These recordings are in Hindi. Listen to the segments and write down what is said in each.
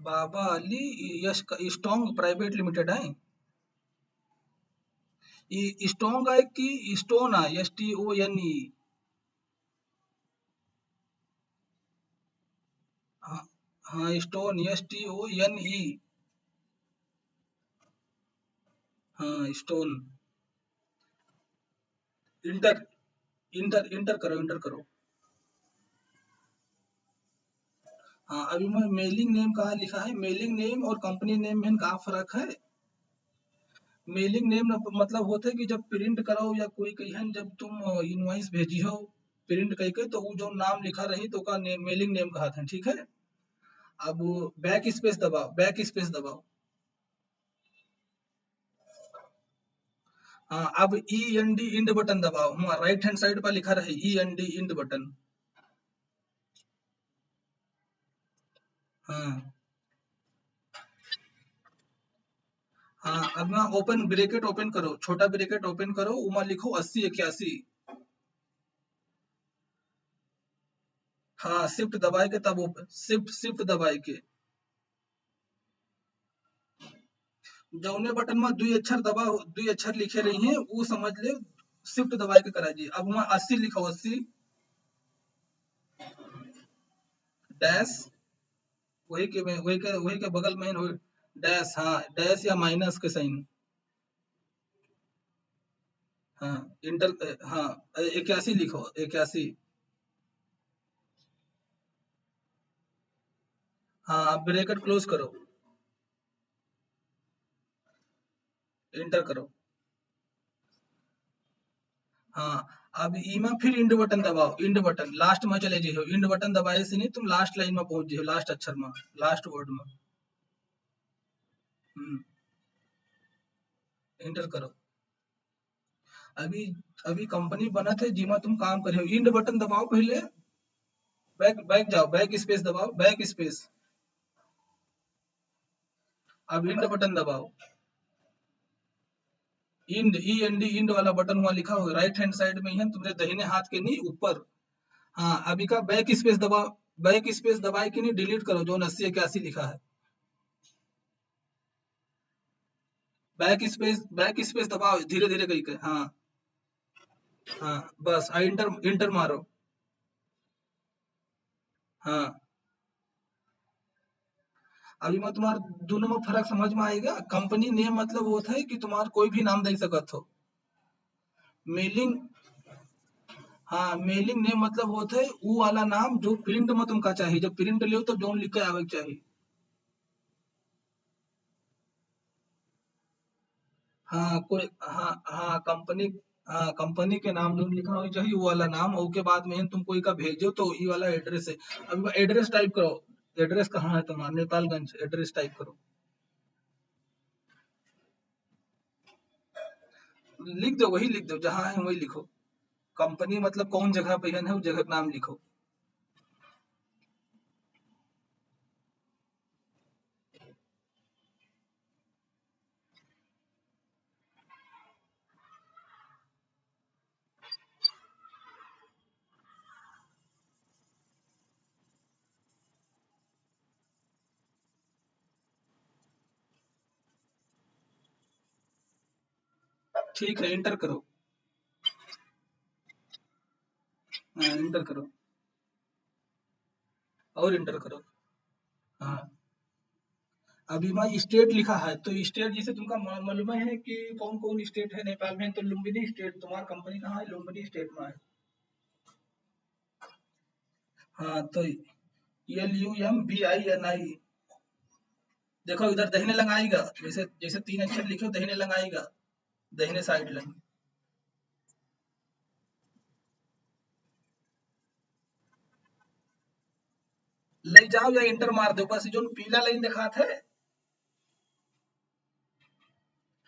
बाबा अली यश स्ट्रॉन्ग प्राइवेट लिमिटेड है। ये स्ट्रॉन्ग है कि स्टोन है, STONE। हाँ, हाँ स्टोन, STONE। हाँ स्टोन। इंटर इंटर इंटर करो, इंटर करो। हाँ अभी मैं मेलिंग नेम कहाँ लिखा है, मेलिंग नेम और कंपनी नेम में का फर्क है। मेलिंग नेम मतलब होता है कि जब प्रिंट करो या कोई कहीं जब तुम इनवॉइस भेजी हो प्रिंट करके, तो वो जो नाम लिखा रही तो का मेलिंग नेम कहा था, ठीक है। अब बैक स्पेस दबाओ, बैक स्पेस दबाओ। हाँ अब END इंड बटन दबाओ, हाँ राइट हैंड साइड पर लिखा रहे END इंड बटन। हाँ हाँ अब ना ओपन ब्रैकेट ओपन करो, छोटा ब्रैकेट ओपन करो, उमा लिखो 8081। हाँ शिफ्ट दबाए के तब शिफ्ट शिफ्ट दबाए के जौने बटन में दुई अक्षर दबा दुई अक्षर लिखे रही हैं वो समझ ले, शिफ्ट दबाए के करा जी। अब वहां 80 लिखो, 80 डैश, वही के बगल में डैश, हाँ डैश या माइनस के साइन। हाँ इंटर, हाँ 81 लिखो, 81। हाँ ब्रैकेट क्लोज करो, इंटर करो। हाँ अब इमा फिर इंड बटन दबाओ, इंड बटन लास्ट में चले जाइयो, इंड बटन दबाए से नहीं तुम लास्ट लाइन में पहुंच जाइयो, लास्ट अक्षर में, लास्ट वर्ड में। हम्म, इंटर करो। अभी अभी कंपनी बना थे जिमा तुम काम करे हो, इंड बटन दबाओ पहले। बैक बैक जाओ, बैक स्पेस दबाओ, बैक स्पेस। अब इंड बटन दबाओ, इंड END इंड वाला बटन हुआ लिखा होगा राइट हैंड साइड में ही है तुम्हारे दाहिने हाथ के नहीं ऊपर। हाँ अभी का बैक स्पेस दबाओ, बैक स्पेस दबाए कि नहीं डिलीट करो जो 8081 लिखा है। बैक स्पेस दबाओ धीरे धीरे करके, हाँ। हाँ बस इंटर इंटर मारो। हाँ अभी मैं तुम्हारे दोनों में फर्क समझ में आएगा। कंपनी नेम मतलब होता है कि तुम्हारा कोई भी नाम दे सकत हो। मेलिंग, हाँ मेलिंग नेम मतलब होता है वो वाला नाम जो प्रिंट में तुमका चाहिए, जब प्रिंट लियो तो जोन लिख के आवे के चाहिए। हाँ कोई, हाँ हाँ कंपनी, हाँ कंपनी के नाम जो लिखा होना चाहिए वो वाला नाम, और के बाद में तुम कोई का भेजो तो ये वाला एड्रेस है। अब एड्रेस टाइप करो, एड्रेस कहाँ है तुम्हारा, नेपालगंज, एड्रेस टाइप करो। लिख दो, वही लिख दो जहाँ है वही लिखो। कंपनी मतलब कौन जगह पे है ना, उस जगह का नाम लिखो। ठीक है इंटर करो। हाँ इंटर करो, और इंटर करो। हाँ अभी वहाँ स्टेट लिखा है तो स्टेट जैसे तुमका मालूम है कि कौन कौन स्टेट है नेपाल में, तो लुम्बिनी स्टेट, तुम्हारा कंपनी कहाँ है, लुम्बिनी स्टेट में है। हाँ तो LUMBINI, देखो इधर दहिने लगाएगा, जैसे जैसे तीन अक्षर लिखे दहिने लगाएगा, दहिने साइड लंग। ले जाओ या इंटर मार दो, बस जो पीला लाइन दिखा थे।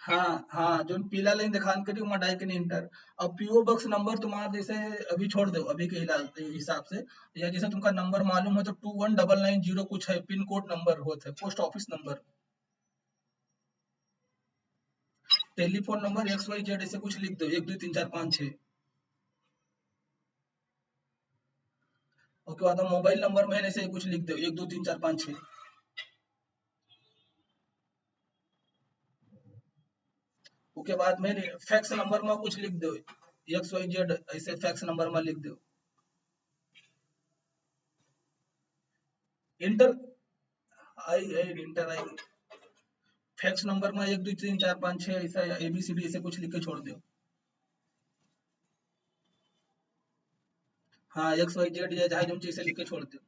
हाँ हाँ जो पीला लाइन दिखान करी वहाँ डाल के नहीं इंटर। अब PO बॉक्स नंबर तुम्हारा जैसे अभी छोड़ दो अभी के हिसाब से, या जैसे तुमका नंबर मालूम हो तो 2199 कुछ है, पिन कोड नंबर होता है, post office number, telephone number XYZ ऐसे कुछ लिख दो, 123456। उसके बाद मोबाइल नंबर में ऐसे कुछ लिख दो, 123456। उसके बाद में फैक्स नंबर में कुछ लिख दो, XYZ ऐसे फैक्स नंबर में लिख दो। इंटर इंटर आई, फैक्स नंबर में 1 2 3 4 5 6 ऐसा ABCD ऐसे कुछ लिख के छोड़ दो। हाँ XYZ या जहाँ जो चीज लिख के छोड़ दो।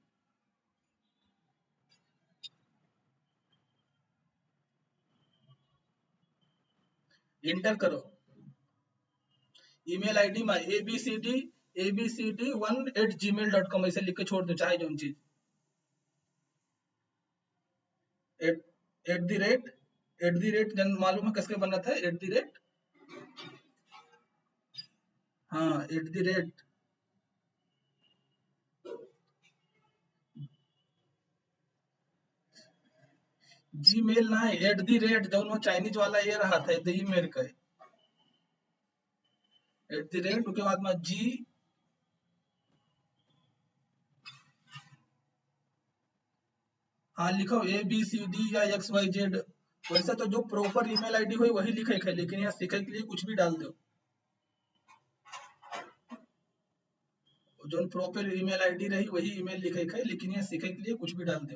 इंटर करो, ईमेल आईडी में abcd1@gmail.com ऐसे लिख के छोड़ दो, चाहे जो चीज एट एट द रेट जन मालूम है किसके बना था, @, हाँ @, जीमेल ना है, @ जौन वो चाइनीज वाला ये रहा था, द ईमेल का @ उसके बाद में जी, हाँ लिखो ABCD या XYZ, वैसे तो जो प्रॉपर ईमेल आईडी हुई वही लिखे है, लेकिन यहाँ सीखे के लिए कुछ भी डाल दो, जो प्रॉपर ईमेल आईडी रही वही ईमेल लिखे है, लेकिन यहाँ सीखे के लिए कुछ भी डाल दो।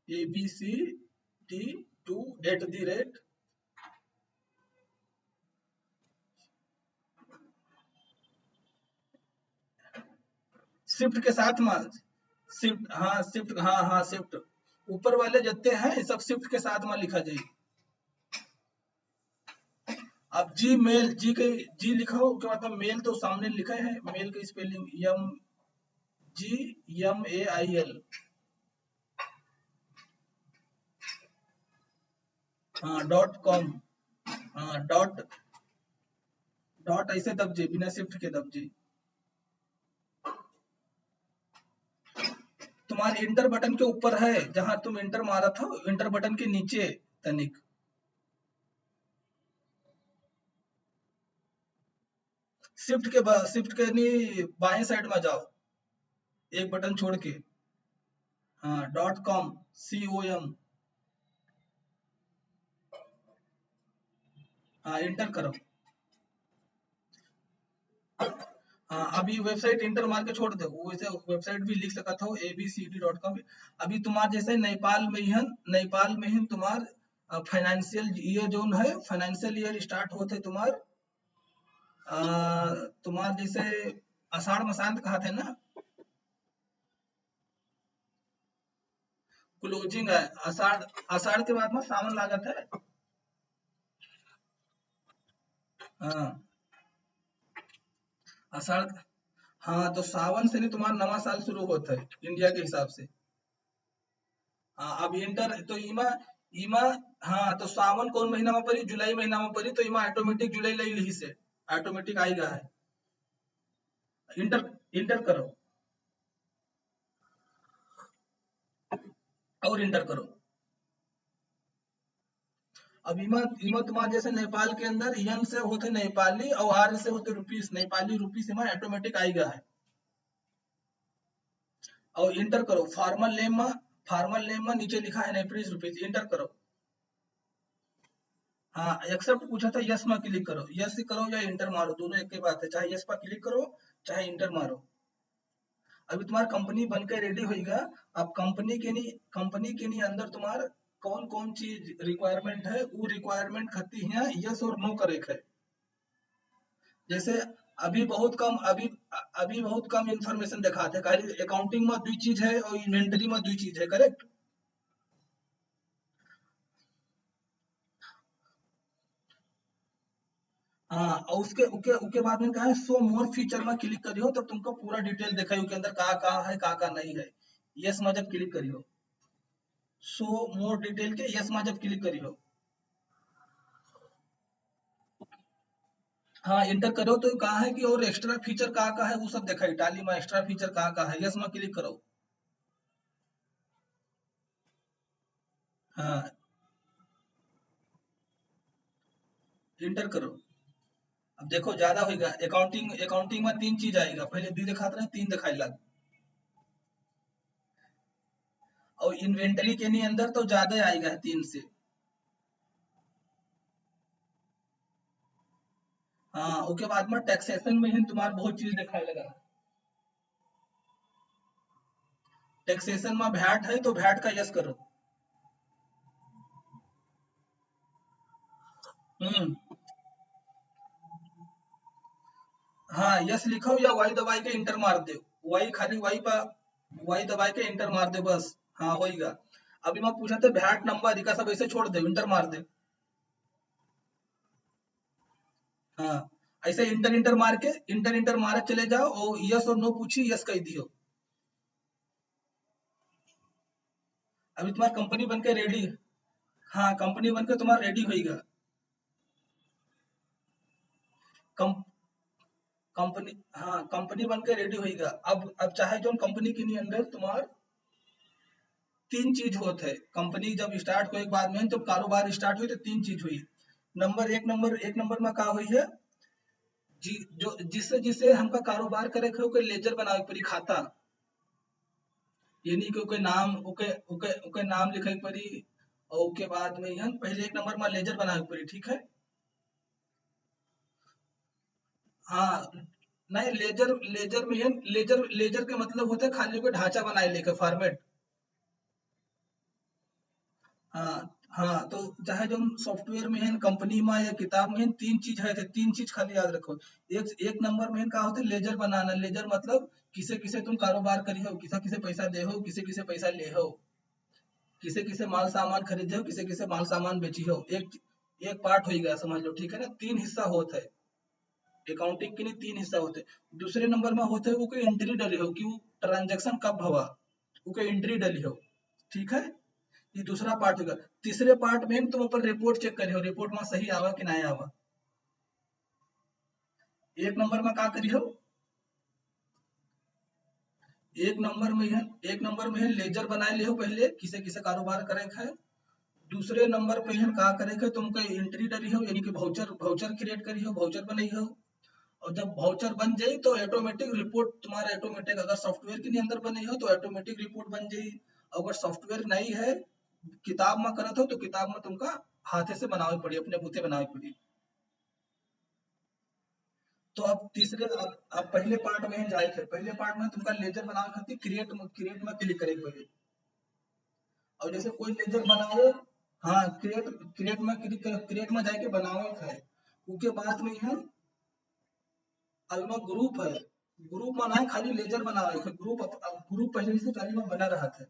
ABCD2 @ शिफ्ट के साथ में, शिफ्ट, हाँ शिफ्ट, हाँ हाँ शिफ्ट, ऊपर वाले जितने हैं सब शिफ्ट के साथ में लिखा जाए। अब जी मेल, जी के जी लिखा हो उसके बाद में मेल तो सामने लिखा है, मेल की स्पेलिंग MGMAIL, हाँ .com, हाँ डॉट डॉट ऐसे दबजे, बिना शिफ्ट के दबजे। तुम्हारे इंटर बटन के ऊपर है, जहां तुम इंटर मारा था, इंटर बटन के नीचे तनिक शिफ्ट के नहीं बाएं साइड में जाओ, एक बटन छोड़ के, हाँ .com, हाँ इंटर करो। हाँ अभी वेबसाइट इंटर मार के छोड़ दो, वैसे वेबसाइट भी लिख सका था abcd.com। अभी तुम्हार जैसे नेपाल में ही तुम्हार फाइनेंशियल ईयर जो है, फाइनेंशियल ईयर स्टार्ट होते तुम्हार, अ, तुम्हार जैसे आषाढ़ मसांत कहा थे ना, क्लोजिंग है आषाढ़, आषाढ़ के बाद में सावन लागत है, हाँ आषाढ़, हाँ तो सावन से नहीं तुम्हारा नवा साल शुरू होता है इंडिया के हिसाब से। हाँ अब इंटर तो ईमा ईमा हाँ तो सावन कौन महीना में पड़ी, जुलाई महीना में पड़ी, तो ईमा ऑटोमेटिक जुलाई लई ली से ऑटोमेटिक आएगा है। इंटर इंटर करो और इंटर करो। अब ईमा ईमा तुम्हारे जैसे नेपाल के अंदर यन से होते नेपाली और आर से होते रुपीस, नेपाली रुपीस ईमा ऑटोमेटिक आएगा है। और इंटर करो, फार्मल नेम में नीचे लिखा है नेपालीज रुपीस, इंटर करो। हाँ एक्सेप्ट पूछा था, यस में क्लिक करो, यस करो या इंटर मारो, दोनों एक ही बात है, चाहे यस पर क्लिक करो चाहे इंटर मारो। अभी तुम्हारा कंपनी बनकर रेडी होएगा। अब कंपनी के नहीं अंदर तुम्हार कौन कौन चीज रिक्वायरमेंट है, वो रिक्वायरमेंट खती है यस और नो करे है। जैसे अभी बहुत कम इंफॉर्मेशन दिखाते हैं, खाली अकाउंटिंग में दो चीज है और इन्वेंटरी में दो चीज है, करेक्ट। हाँ और उसके उसके उसके बाद में कहा है शो मोर फीचर में क्लिक करियो तो तुमको पूरा डिटेल दिखाई के अंदर कहा है कहा नहीं है। यस में जब क्लिक करियो, शो मोर डिटेल के यस में जब क्लिक करियो, हाँ इंटर करो तो कहा है कि और एक्स्ट्रा फीचर कहा है वो सब दिखाई, टाली में एक्स्ट्रा फीचर कहा है, यस में क्लिक करो। हाँ इंटर करो। अब देखो ज्यादा होगा, अकाउंटिंग में तीन चीज आएगा, पहले दो दिखाते रहे, तीन दिखाई लग, और इन्वेंटरी के नहीं अंदर तो ज्यादा आएगा तीन से। हाँ उसके बाद में टैक्सेशन में ही तुम्हार बहुत चीज दिखाए लगा। टैक्सेशन में वैट है तो वैट का यस करो। हम्म। हाँ यस लिखो या वाई दबाई के इंटर मार दो। वाई खाली वाई पर वाई दबाई के इंटर मार दे बस। हाँ होएगा। अभी मैं पूछा था वैट नंबर इका सब ऐसे छोड़ दे इंटर मार दे। हाँ ऐसे इंटर इंटर मार के इंटर इंटर मारे चले जाओ और यस और नो पूछी यस कह दियो। अभी तुम्हारी कंपनी बन के रेडी। हाँ कंपनी बन के तुम्हारा रेडी होएगा। कम कंपनी हाँ कंपनी बन के रेडी होएगा। अब चाहे जो कंपनी के नी अंदर तुम्हार तीन चीज होते है। कंपनी जब स्टार्ट हुए के बाद में जब कारोबार स्टार्ट हुई तो तीन चीज हुई। एक नंबर में का हुई है जी जो जिससे जिससे हमका कारोबार करे के ओके लेजर बनावे के पड़ी खाता। यानी कि ओके नाम ओके नाम लिखे के पड़ी। और उसके बाद में हम पहले एक नंबर में लेजर बनावे के पड़ी ठीक है। हाँ नहीं लेजर लेजर में लेजर लेजर के मतलब होता है खाली कोई ढांचा बनाए लेके फॉर्मेट। हाँ हाँ तो चाहे जो सॉफ्टवेयर में है कंपनी में या किताब में है तीन चीज है तो तीन चीज खाली याद रखो। एक नंबर में का होता है लेजर बनाना। लेजर मतलब किसे किसे तुम कारोबार करी हो किसे किसे पैसा दे हो किसे किसे पैसा ले हो। किसे किसे माल सामान खरीदे हो किसे किसे माल सामान बेची हो। एक एक पार्ट हो गया समझ लो ठीक है ना। तीन हिस्सा होता है अकाउंटिंग के लिए तीन हिस्सा होते हैं। दूसरे नंबर में होते है वो कोई एंट्री डली हो कि वो ट्रांजेक्शन कब हुआ वो कोई एंट्री डली हो ठीक है। ये दूसरा पार्ट होगा। तीसरे पार्ट में तुम अपन रिपोर्ट चेक करियो रिपोर्ट में सही आवा कि नहीं आवा। एक नंबर में का करियो एक नंबर में है लेजर बनाए लियो पहले किसे किसे कारोबार करे है। दूसरे नंबर पे है का करे है तुमको एंट्री डली हो यानी कि वाउचर वाउचर क्रिएट करी हो वाउचर बनाई हो। और जब वाउचर बन जाई तो ऑटोमेटिक रिपोर्ट तुम्हारा ऑटोमेटिक अगर सॉफ्टवेयर के अंदर बनी हो तो ऑटोमेटिक रिपोर्ट बन जाई। अगर सॉफ्टवेयर नहीं है किताब में करत हो तो किताब में तुमका हाथे से बनावे पड़ी अपने बूते बनावे पड़ी। तो अब अब पहले पार्ट में जाए थे पहले पार्ट में तुमका लेजर बनावे खातिर क्रिएट में क्लिक करे पड़े। और जैसे कोई लेजर बनाओ हाँ क्रिएट में जाके बनावे है। उसके बाद में है अलमा ग्रुप है। ग्रुप में ना खाली लेजर बनावे है ग्रुप पहले से खाली में बना रहा था।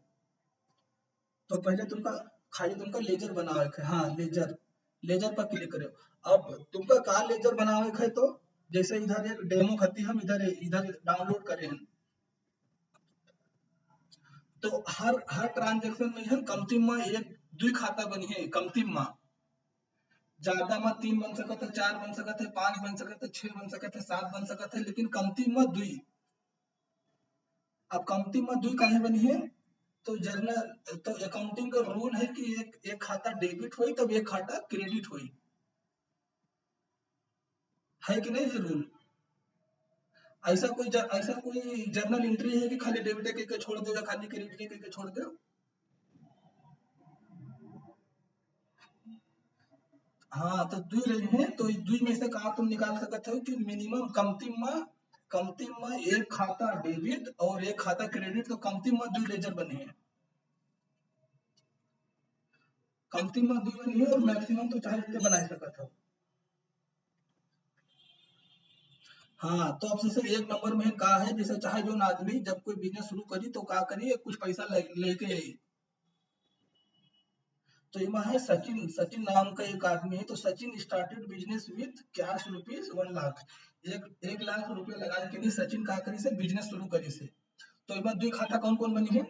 तो पहले तुमका खाली तुमका लेजर बनावे है हाँ लेजर लेजर पर क्लिक करो। अब तुमका कहाँ लेजर बनावे है तो जैसे इधर एक डेमो खाती हम इधर इधर डाउनलोड करे हैं। तो हर ट्रांजेक्शन में हम कमती में एक दुई खाता बनी है कमती में। ज्यादा में तीन बन सकत है चार बन सकत है पांच बन सकत है छह बन सकत है सात बन सकत है लेकिन कमती में दुई। अब कमती में दुई काहे बनी है तो जर्नल तो अकाउंटिंग का रूल है कि एक खाता डेबिट हुई तब एक खाता क्रेडिट हुई। है कि नहीं ये रूल। ऐसा कोई जर्नल एंट्री है कि खाली डेबिट के छोड़ दो या खाली क्रेडिट के छोड़ दो। हाँ तो दुई रही है तो दुई में से कहा तुम निकाल सकते हो कि मिनिमम कमती में एक खाता डेबिट और एक खाता क्रेडिट तो कमती में दुई लेजर बने हैं। कमती में दुई बनी है और मैक्सिमम तो चाहे जितने बना सकते हो। हाँ तो अब जैसे एक नंबर में का है जैसे चाहे जो आदमी जब कोई बिजनेस शुरू करी तो का करी कुछ पैसा लेके आई। तो इमा है सचिन सचिन नाम का एक आदमी है तो Sachin started business with cash rupees 1 lakh. एक लाख रुपया लगा के नहीं सचिन का करी से बिजनेस शुरू करी से। तो इमा दुई खाता कौन कौन बनी है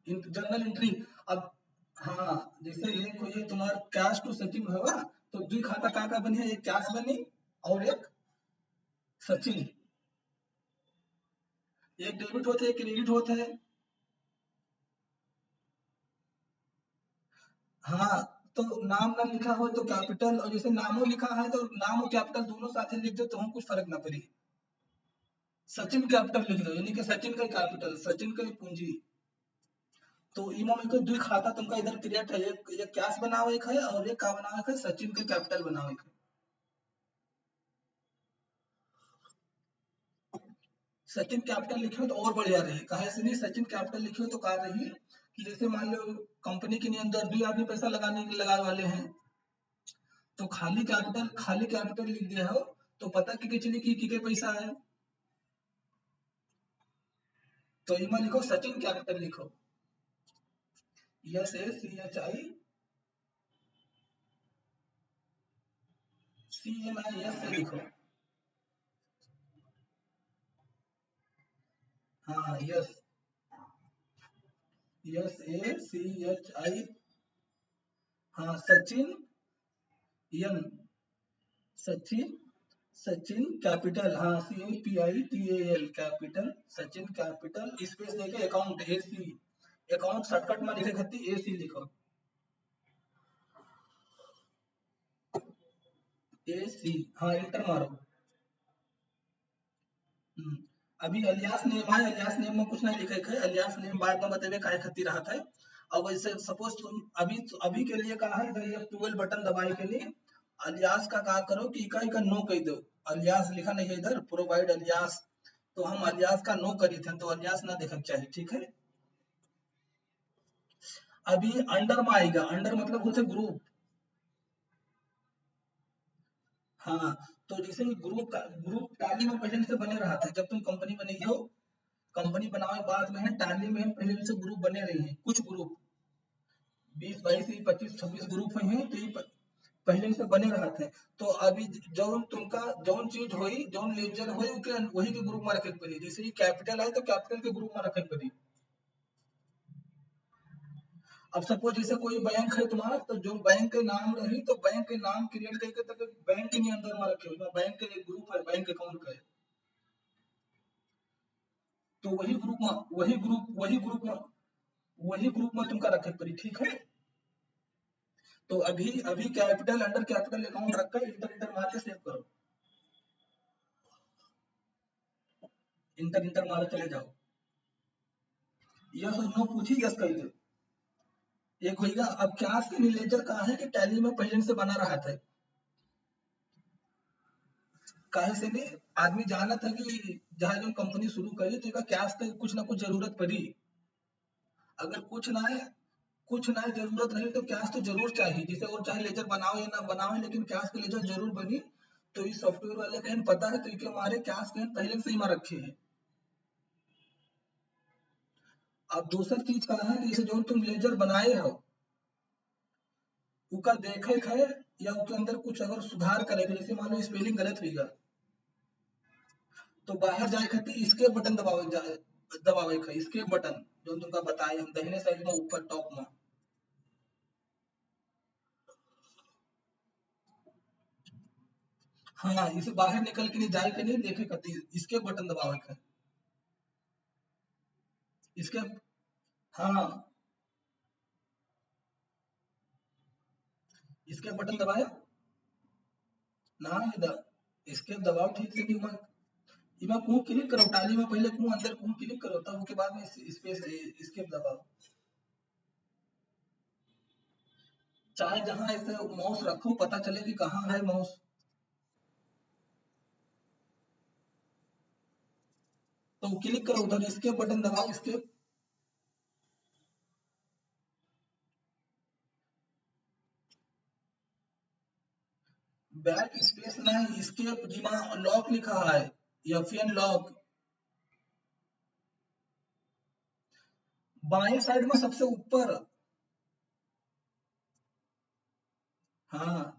जर्नल एंट्री। अब हाँ जैसे एक ये तुम्हारा कैश टू सचिन होगा तो दुई खाता का बनी है एक कैश बनी और एक सचिन। एक डेबिट होते है एक क्रेडिट होता है। हाँ तो नाम ना लिखा हो तो कैपिटल और जैसे नामो लिखा है तो नाम और कैपिटल दोनों साथ लिख दो तो हम कुछ फर्क ना पड़े। सचिन कैपिटल लिख दो यानी कि सचिन का कैपिटल सचिन का पूंजी। तो इमा में कोई दुई खाता तुमका इधर क्रिएट है एक कैश बनावे का है और एक का बनावे का है सचिन का कैपिटल बनावे का है। सचिन कैपिटल लिखे हो तो और बढ़िया रही, काहे से नहीं, सचिन कैपिटल लिखे हो तो कहा रही कि जैसे मान लो कंपनी के अंदर 2 आदमी पैसा लगाने वाले हैं, तो खाली कैपिटल लिख दिया हो तो पता कि चली कि के पैसा है, तो इमा लिखो सचिन कैपिटल लिखो, SACHICNIS से लिखो। हाँ यस, SACHI, हाँ सचिन, यन, सचिन, सचिन कैपिटल, हाँ CAPITAL capital, Sachin capital space देके अकाउंट AC, अकाउंट शॉर्टकट में लिखे खत्ती AC लिखो, AC, हाँ इंटर मारो। अभी अलियास नेम है, अलियास नेम में कुछ नहीं लिखे है, अलियास नेम बाद में बतेबे काहे खत्ती रहा था। अब वैसे सपोज तुम अभी के लिए कहा है इधर ये 12 बटन दबाए के लिए अलियास का कहा करो कि इका इका नो कह दो, अलियास लिखा नहीं है इधर, प्रोवाइड अलियास, तो हम अलियास का नो करी थे तो अलियास ना देखना चाहिए, ठीक है। अभी अंडर में आएगा, अंडर मतलब होते ग्रुप, हाँ, तो जैसे ग्रुप टैली में पहले से बने रहा था, जब तुम कंपनी बनी हो, कंपनी बनावे बाद में है टैली में पहले से ग्रुप बने रही है, कुछ ग्रुप 20 22 25 26 ग्रुप हैं, तो ये पहले से बने रहा थे। तो अभी जौन तुमका जौन चीज होई, जौन लेजर होई वही के ग्रुप में रखे पड़ी, जैसे ये कैपिटल है तो कैपिटल के ग्रुप में रखे पड़ी। अब सपोज जैसे कोई बैंक है तुम्हारा, तो जो बैंक के नाम रही तो बैंक के नाम क्रिएट करके तक बैंक के अंदर में रखे हो, बैंक के एक ग्रुप है बैंक अकाउंट का है, तो वही ग्रुप में तुमका रखे पड़ी, ठीक है। तो अभी अभी कैपिटल अंडर कैपिटल अकाउंट रखकर इंटर इंटर मार के सेव करो, इंटर इंटर मार चले जाओ, यस और नो पूछी यस कह दो, एक होगा। अब क्लास के मैनेजर कहा है कि टैली में पहले से बना रहा था, काहे से भी आदमी जाना था कि जहाँ जो कंपनी शुरू करी तो एका कैश के कुछ ना कुछ जरूरत पड़ी, अगर कुछ ना जरूरत रही तो कैश तो जरूर चाहिए, जिसे और चाहे लेजर बनाओ या ना बनाओ लेकिन कैश के लेजर जरूर बनी, तो इस सॉफ्टवेयर वाले कहीं पता है तो इनके हमारे कैश कहीं पहले से ही में रखे हैं। अब दूसरी चीज कहा है कि जैसे जो तुम लेजर बनाए हो उसका देखे है या उसके अंदर कुछ अगर सुधार करेगा, जैसे मान लो स्पेलिंग गलत होगा तो बाहर जाए खातिर इसके बटन दबावे का इसके बटन जो तुमका बताए हम दाहिने साइड में ऊपर टॉप में, हाँ इसे बाहर निकल के नहीं जाए के नहीं देखे खातिर इसके बटन दबावे का, इसके, हाँ इसके बटन दबाए ना, इसके दबाव ठीक से नहीं, इमा को क्लिक करो टाली में, पहले को अंदर को क्लिक करो तब उसके बाद में स्पेस इसके दबाओ, चाहे जहां ऐसे माउस रखो पता चले कि कहाँ है माउस, तो क्लिक करो उधर इसके बटन दबाओ, इसके बैक स्पेस नहीं, इसके जिमा लॉक लिखा है, FN लॉक, बाएं साइड में सबसे ऊपर, हाँ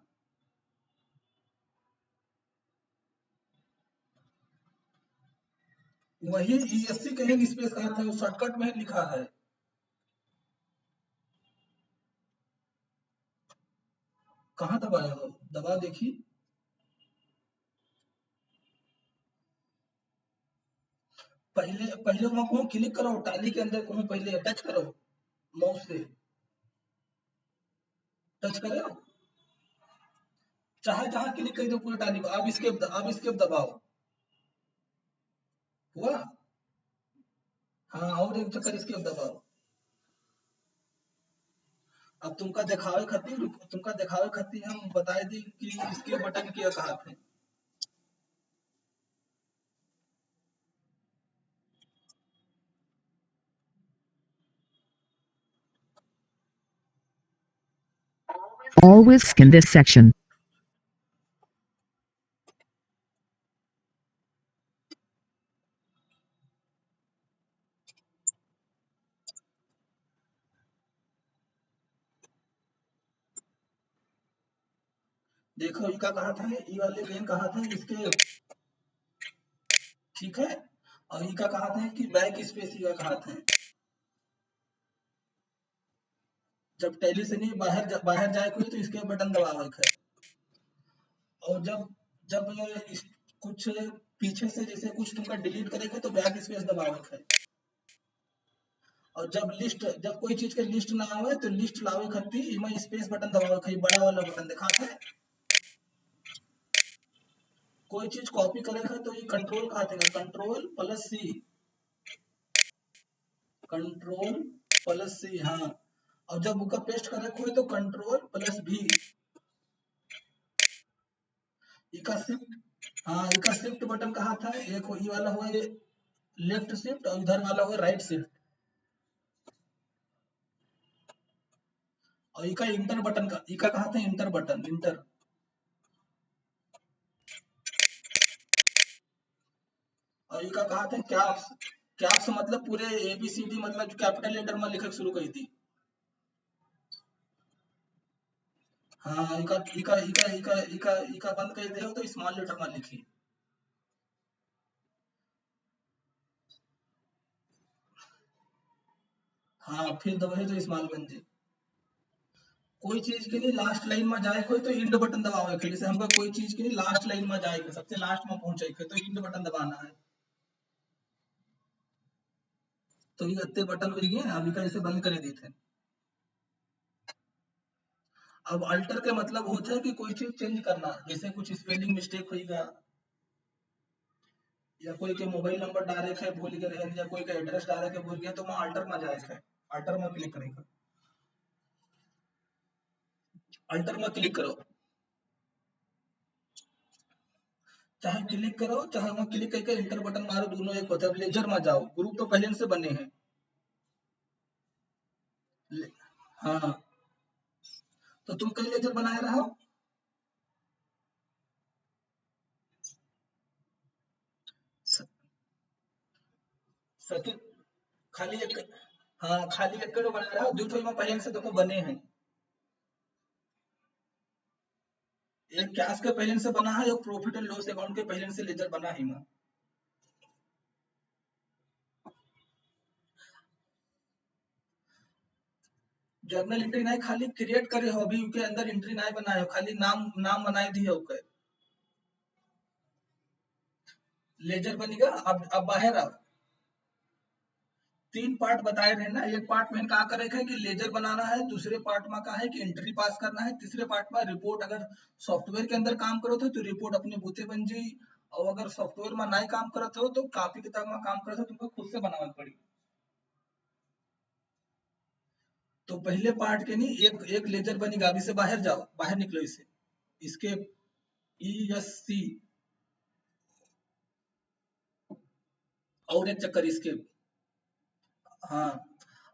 वही ESC कहीं स्पेस कहा था, शॉर्टकट में लिखा है, कहाँ दबाया हो दबा देखी, पहले पहले वहां को क्लिक करो टाली के अंदर को पहले टच करो माउस से, टच करो चाहे जहां क्लिक कर दो पूरी टाली को, अब इसके दबाओ, हुआ, हाँ और एक चक्कर इसके दबाओ, अब तुमका दिखावे खातिर हम बताए दी कि इसके बटन क्या कहा थे, Always scan this section. देखो ई का कहा था, ई वाले लाइन कहा था इसके, ठीक है, और ई का कहा था कि बैक स्पेस ई का कहा था। जब टैली से नहीं बाहर जाए कोई तो इसके बटन दबावे है। और जब जब कुछ पीछे से जैसे कुछ तुमका डिलीट करेगा तो बैक स्पेस दबावे है। और जब कोई चीज के लिस्ट ना आवे तो लिस्ट लावे खातिर इमा स्पेस बटन दबावे है, बड़ा वाला बटन दिखाता है। कोई चीज कॉपी करे है तो ये कंट्रोल कहा था, कंट्रोल प्लस सी, कंट्रोल प्लस सी, हाँ। और जब उसका पेस्ट करे कोई तो कंट्रोल प्लस भी। इका शिफ्ट, हाँ इका शिफ्ट बटन कहा था, एक ये वाला हुआ ये लेफ्ट शिफ्ट और इधर वाला हुआ राइट शिफ्ट। और इका इंटर बटन का, इका कहा था इंटर बटन, इंटर। और इका कहा था कैप्स, कैप्स मतलब पूरे एबीसीडी मतलब जो कैपिटल लेटर में लिखक शुरू करी थी। हाँ इका इका इका इका इका इका बंद कर दे हो तो स्मॉल लेटर में लिखी। हाँ फिर दबाए तो स्मॉल बन जाए। कोई चीज के लिए लास्ट लाइन में जाए कोई तो इंड बटन दबावे के, जैसे हमको कोई चीज के लिए लास्ट लाइन में जाए के, सबसे लास्ट में पहुंचे के तो इंड बटन दबाना है। तो ये इतने बटन हो गए, अभी का इसे बंद कर दी थे। अब अल्टर के मतलब होता है कि कोई चीज चेंज करना, जैसे कुछ स्पेलिंग मिस्टेक होगा, या कोई के मोबाइल नंबर डाले है भूल गए हैं, या कोई का एड्रेस डाले के भूल गया तो वहाँ अल्टर में जाए है, अल्टर में क्लिक करेगा। अल्टर में क्लिक करो, चाहे क्लिक करो चाहे वहाँ क्लिक करके इंटर बटन मारो, दोनों एक होता है। लेजर में जाओ, ग्रुप तो पहले से बने हैं। हाँ तो तुम कई लेजर बनाए रहा हो। सचिन खाली एक, हाँ खाली एक बना रहा हो, दो में पहले से देखो बने हैं। एक कैश के पहले से बना है, एक प्रॉफिट एंड लॉस अकाउंट के पहले से लेजर बना है ना। जर्नल एंट्री नहीं, खाली क्रिएट करे हो, अभी के अंदर एंट्री नहीं बनाए हो, खाली नाम नाम बनाए दिए हो के। लेजर बनेगा। अब बाहर आओ, तीन पार्ट बताए रहे ना, एक पार्ट में क्या करे है कि लेजर बनाना है, दूसरे पार्ट में क्या है कि एंट्री पास करना है, तीसरे पार्ट में रिपोर्ट, अगर सॉफ्टवेयर के अंदर काम करो तो रिपोर्ट अपने बूते बन जाई। और अगर सॉफ्टवेयर में नहीं काम करते हो तो कॉपी किताब में काम करते हो, तुमको खुद से बनाना पड़ी। तो पहले पार्ट के नहीं, एक एक लेजर बनेगा, अभी से बाहर जाओ, बाहर निकलो इसे, इसके ESC, और एक चक्कर इसके। हाँ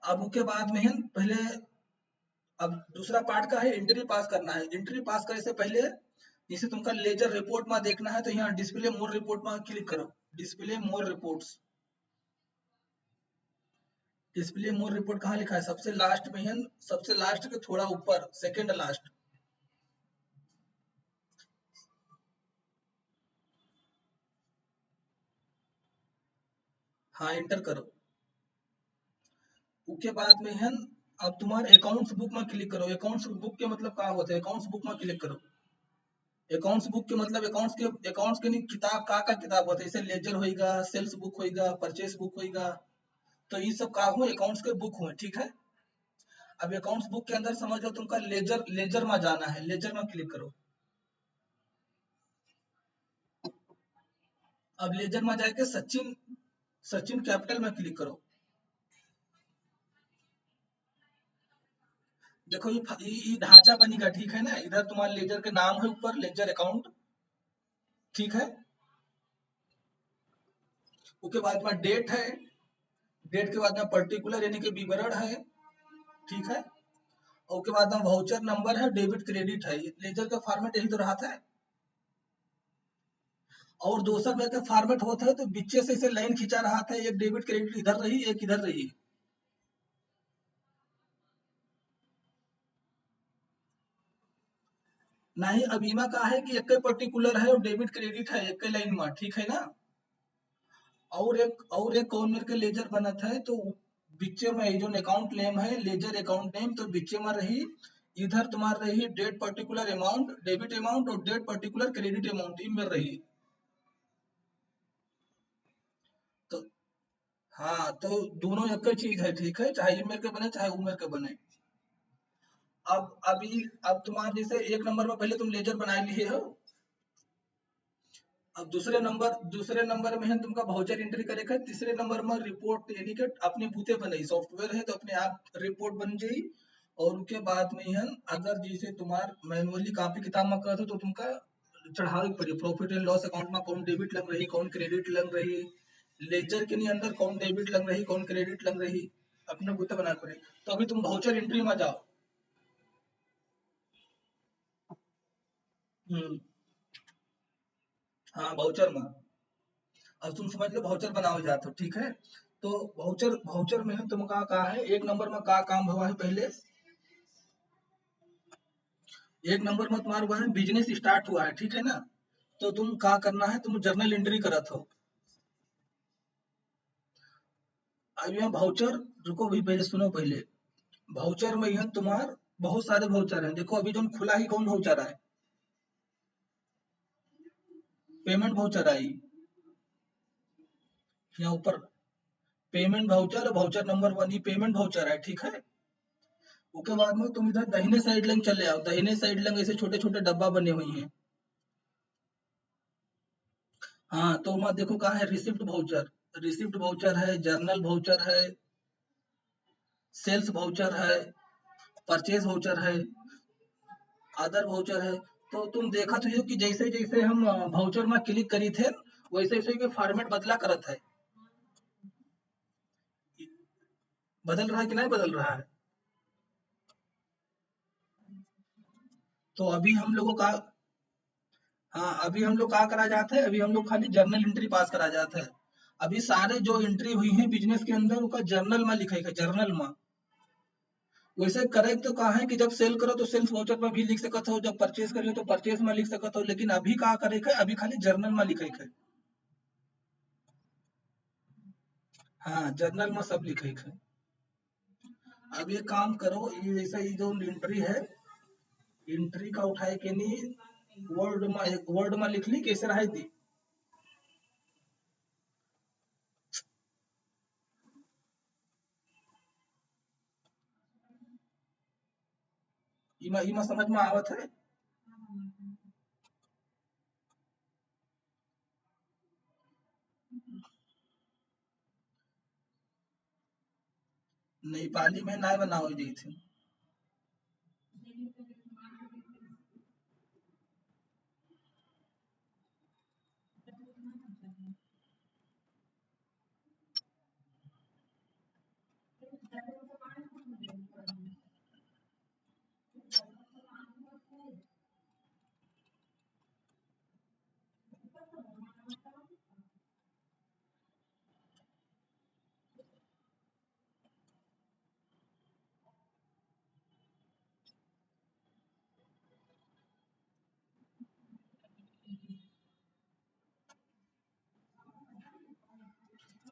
अब उसके बाद में है पहले, अब दूसरा पार्ट का है एंट्री पास करना है। एंट्री पास करे से पहले जैसे तुमका लेजर रिपोर्ट में देखना है तो यहाँ डिस्प्ले मोर रिपोर्ट में क्लिक करो, डिस्प्ले मोर रिपोर्ट्स। डिस्प्ले मोर रिपोर्ट कहाँ लिखा है, सबसे लास्ट में है, सबसे लास्ट के थोड़ा ऊपर, सेकंड लास्ट। हाँ एंटर करो। उसके बाद में है, अब तुम्हारे अकाउंट्स बुक में क्लिक करो। अकाउंट्स बुक के मतलब क्या होता है, अकाउंट्स बुक में क्लिक करो। अकाउंट्स बुक के मतलब अकाउंट्स के नहीं, किताब का किताब होता है, जैसे लेजर होएगा, सेल्स बुक होएगा, परचेस बुक होएगा, तो ये सब का हो अकाउंट्स के बुक हुए, ठीक है। अब अकाउंट्स बुक के अंदर समझ लो तुमका लेजर, लेजर में जाना है, लेजर में क्लिक करो। अब लेजर में जाके सचिन, सचिन कैपिटल में क्लिक करो। देखो ये ढांचा बनेगा, ठीक है ना, इधर तुम्हारे लेजर के नाम है, ऊपर लेजर अकाउंट, ठीक है। उसके बाद में डेट है, डेट के बाद में पर्टिकुलर यानी कि विवरण है, ठीक है। और उसके बाद में वाउचर नंबर है, डेबिट क्रेडिट है, लेजर का फॉर्मेट यही तो रहा था। और दोसर में के फॉर्मेट होता है तो बीचे से इसे लाइन खींचा रहा था, एक डेबिट क्रेडिट इधर रही, एक इधर रही। नहीं, अब इमा का है कि एक पर्टिकुलर है और डेबिट क्रेडिट है एक लाइन में, ठीक है ना। और एक कौन मेरे के लेजर बनत है तो बीचे में जो अकाउंट नेम है लेजर अकाउंट नेम, तो बीचे में रही, इधर तुम्हार रही date particular amount debit amount और डेट पर्टिकुलर क्रेडिट अमाउंट इनमें रही। तो हाँ, तो दोनों एक ही चीज है, ठीक है, चाहे ये मेरे के बने चाहे वो मेरे के बने। अब तुम्हारे जैसे एक नंबर में पहले तुम लेजर बना लिए हो। अब दूसरे नंबर में है तुमका वाउचर एंट्री करेगा, तीसरे नंबर में रिपोर्ट यानी कि अपने बूते बने सॉफ्टवेयर है तो अपने आप रिपोर्ट बन जाई। और उसके बाद में है अगर जैसे तुम्हार मैनुअली कॉपी किताब में कर दो तो तुमका चढ़ावे पड़ी प्रॉफिट एंड लॉस अकाउंट में कौन डेबिट लग रही कौन क्रेडिट लग रही, लेजर के नहीं अंदर कौन डेबिट लग रही कौन क्रेडिट लग रही, अपने बूते बना पड़े। तो अभी तुम वाउचर एंट्री में जाओ। हम्म। हाँ, वाउचर में। अब तुम समझ लो वाउचर बनाओ जाते हो, ठीक है। तो वाउचर वाउचर में है तुमका का है, एक नंबर में का काम हुआ है पहले, एक नंबर में तुम्हारा हुआ है बिजनेस स्टार्ट हुआ है, ठीक है ना। तो तुम का करना है, तुम जर्नल एंट्री करत हो। अब यहाँ वाउचर, रुको भी पहले सुनो पहले। वाउचर में यह तुम्हार बहुत सारे वाउचर हैं, देखो अभी जो खुला ही कौन वाउचर है, पेमेंट वाउचर आई यहाँ ऊपर, पेमेंट वाउचर वाउचर नंबर 1 ही पेमेंट वाउचर है, ठीक है। उसके बाद में तुम इधर दाहिने साइड लंग चले आओ, दाहिने साइड लंग ऐसे छोटे छोटे डब्बा बने हुए हैं। हाँ, तो मत देखो कहाँ है, रिसिप्ट वाउचर, रिसिप्ट वाउचर है, जर्नल वाउचर है, सेल्स वाउचर है, परचेज वाउचर है, अदर वाउचर है। तो तुम देखा तो हो कि जैसे जैसे हम वाउचर में क्लिक करी थे वैसे वैसे के फॉर्मेट बदला करत है, बदल रहा है कि नहीं बदल रहा है। तो अभी हम लोगों का, हाँ अभी हम लोग का करा जाता है, अभी हम लोग खाली जर्नल एंट्री पास करा जाता है। अभी सारे जो एंट्री हुई है बिजनेस के अंदर उनका जर्नल में लिखा है, जर्नल में। वैसे करेक्ट तो कहा है कि जब सेल करो तो सेल्स वाउचर में भी लिख सकत हो, जब परचेज करियो तो परचेज में लिख सकत हो, लेकिन अभी का करे है, अभी खाली जर्नल में लिखे है। हाँ, जर्नल में सब लिखे है। अब ये काम करो, ये जैसा ये जो एंट्री है, एंट्री का उठाए के नहीं वर्ड में लिख ली कैसे रहा थी। इमा इमा समझ में आवत है। नेपाली में ना बनाओ दी थी।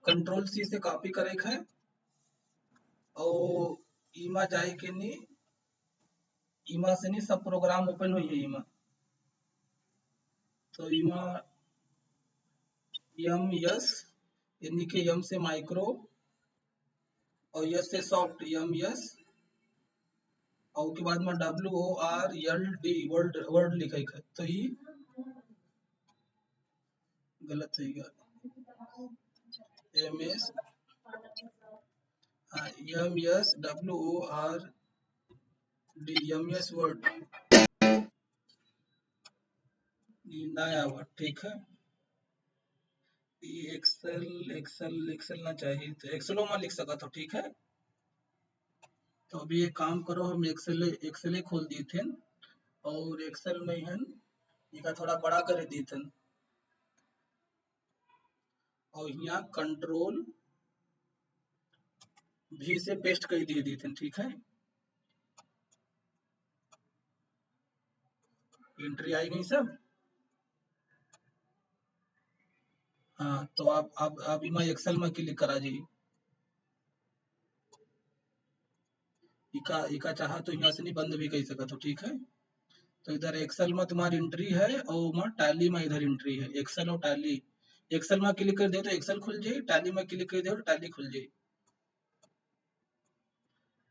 कंट्रोल सी से कॉपी करे है और इमा जाए के नहीं, इमा से नहीं सब प्रोग्राम ओपन हुई है इमा। तो इमा यम यस यानी कि यम से माइक्रो और यस से सॉफ्ट यम यस, और उसके बाद में WORLD वर्ल्ड वर्ड लिखे है, तो ये गलत हो गया। MS YMS वर्ड नया वर्ड, ठीक है। ये एक्सेल एक्सेल एक्सेल ना चाहिए तो एक्सेलो में लिख सका तो ठीक है। तो अभी एक काम करो, हम एक्सेल खोल दिए थे और एक्सेल में है इका थोड़ा बड़ा कर दिए थे और यहाँ कंट्रोल भी से पेस्ट कर दिए थे, ठीक है। एंट्री आई गई सब। हाँ तो आप इमा एक्सेल में क्लिक करा जाइए। इका इका चाहा तो यहाँ से नहीं बंद भी कर सकते हो, ठीक है। तो इधर एक्सेल में तुम्हारी एंट्री है और वहाँ टैली में इधर एंट्री है, एक्सेल और टैली। एक्सेल में क्लिक कर दो तो एक्सेल खुल जाए, टैली में क्लिक कर दो तो टैली खुल जाए।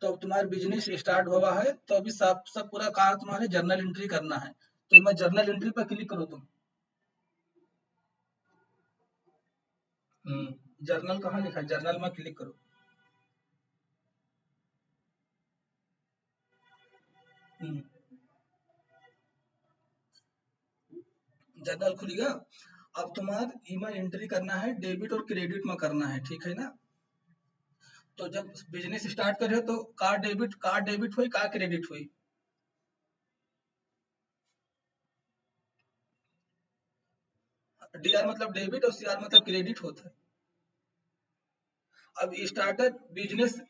तो अब तुम्हारा बिजनेस स्टार्ट हुआ है, तो अभी सब पूरा काम तुम्हारे जर्नल एंट्री करना है। तो मैं जर्नल एंट्री पर क्लिक करो तुम। जर्नल कहाँ लिखा है, जर्नल में क्लिक करो। हम्म, जर्नल खुल गया। अब तुम्हारा ईमा एंट्री करना है, डेबिट और क्रेडिट में करना है, ठीक है ना। तो जब बिजनेस स्टार्ट करे तो कार्ड डेबिट हुई, कार्ड क्रेडिट हुई। डीआर मतलब डेबिट और सीआर मतलब क्रेडिट होता है। अब स्टार्टर बिजनेस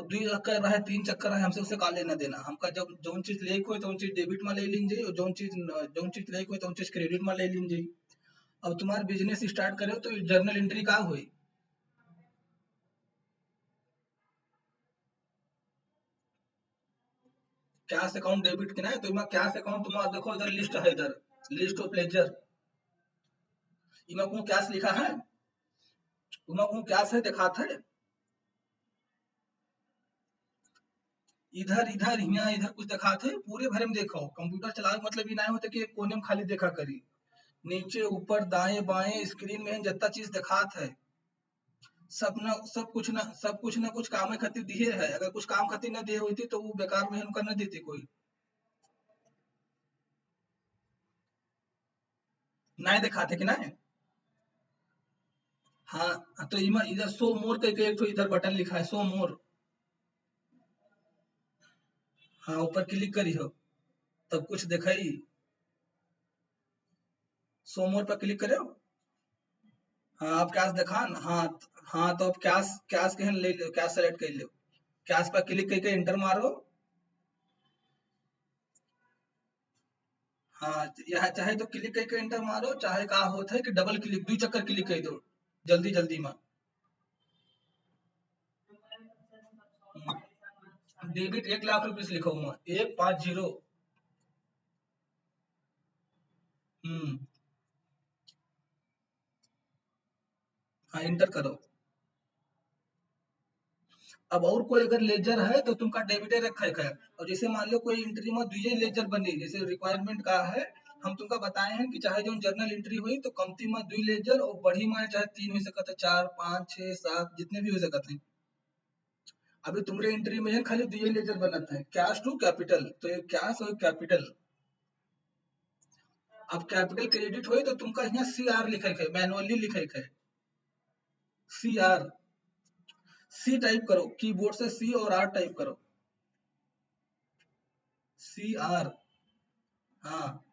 दुई चक्कर रहा है, तीन चक्कर है, हमसे उसे का लेना देना। हमका जब जौन चीज लेक हो तो चीज डेबिट में ले लीजिए और जौन चीज लेक हो तो चीज क्रेडिट में ले लीजिए। अब तुम्हारा बिजनेस स्टार्ट करे तो जर्नल एंट्री का हुई। कैश अकाउंट डेबिट के ना है, तो इमा कैश अकाउंट तुम्हारा देखो इधर लिस्ट है, इधर लिस्ट ऑफ लेजर। इमा को कैश लिखा है, इमा को कैश है दिखाता है। इधर इधर यहाँ इधर कुछ दिखाते है, पूरे भरे में देखो। कंप्यूटर चलाओ मतलब ये ना होता कि एक कोने में खाली देखा करी। नीचे ऊपर दाएं बाएं स्क्रीन में जितना चीज दिखात है, सब कुछ ना कुछ काम खातिर दिए है। अगर कुछ काम खातिर ना दिए होती तो वो बेकार में उनका न देते कोई। ना दिखाते कि ना। हाँ तो इमा इधर शो मोर करके एक तो इधर बटन लिखा है, शो मोर। हाँ ऊपर क्लिक करी हो तब कुछ दिखाई। शो मोर पर क्लिक करे हो। हाँ आप कैश दिखा न, हाँ। हाँ तो अब कैश कैश के ले लो, कैश सेलेक्ट कर लो। कैश पर क्लिक करके इंटर मारो। हाँ यहाँ चाहे तो क्लिक करके इंटर मारो, चाहे कहा होता है कि डबल क्लिक दो चक्कर क्लिक कर दो जल्दी जल्दी में। डेबिट 1 लाख रुपीस लिखो हुआ, 150। हम्म। हाँ इंटर करो। अब और कोई अगर लेजर है तो तुमका डेबिटे रखा है। और जैसे मान लो कोई एंट्री में दुइये लेजर बनी, जैसे रिक्वायरमेंट का है, हम तुमका बताए हैं कि चाहे जो जर्नल एंट्री हुई तो कमती में दुई लेजर और बड़ी में चाहे तीन हो सकता है, चार पाँच छह सात जितने भी हो सकते हैं। अभी तुम्हारे एंट्री में है खाली दुइये लेजर बनत है, कैश टू कैपिटल, तो एक कैश और कैपिटल। अब कैपिटल क्रेडिट हुई तो तुमका यहाँ सी आर लिखे है, मैनुअली लिखे है। सी आर, सी टाइप करो कीबोर्ड से, सी और आर टाइप करो। C R. हाँ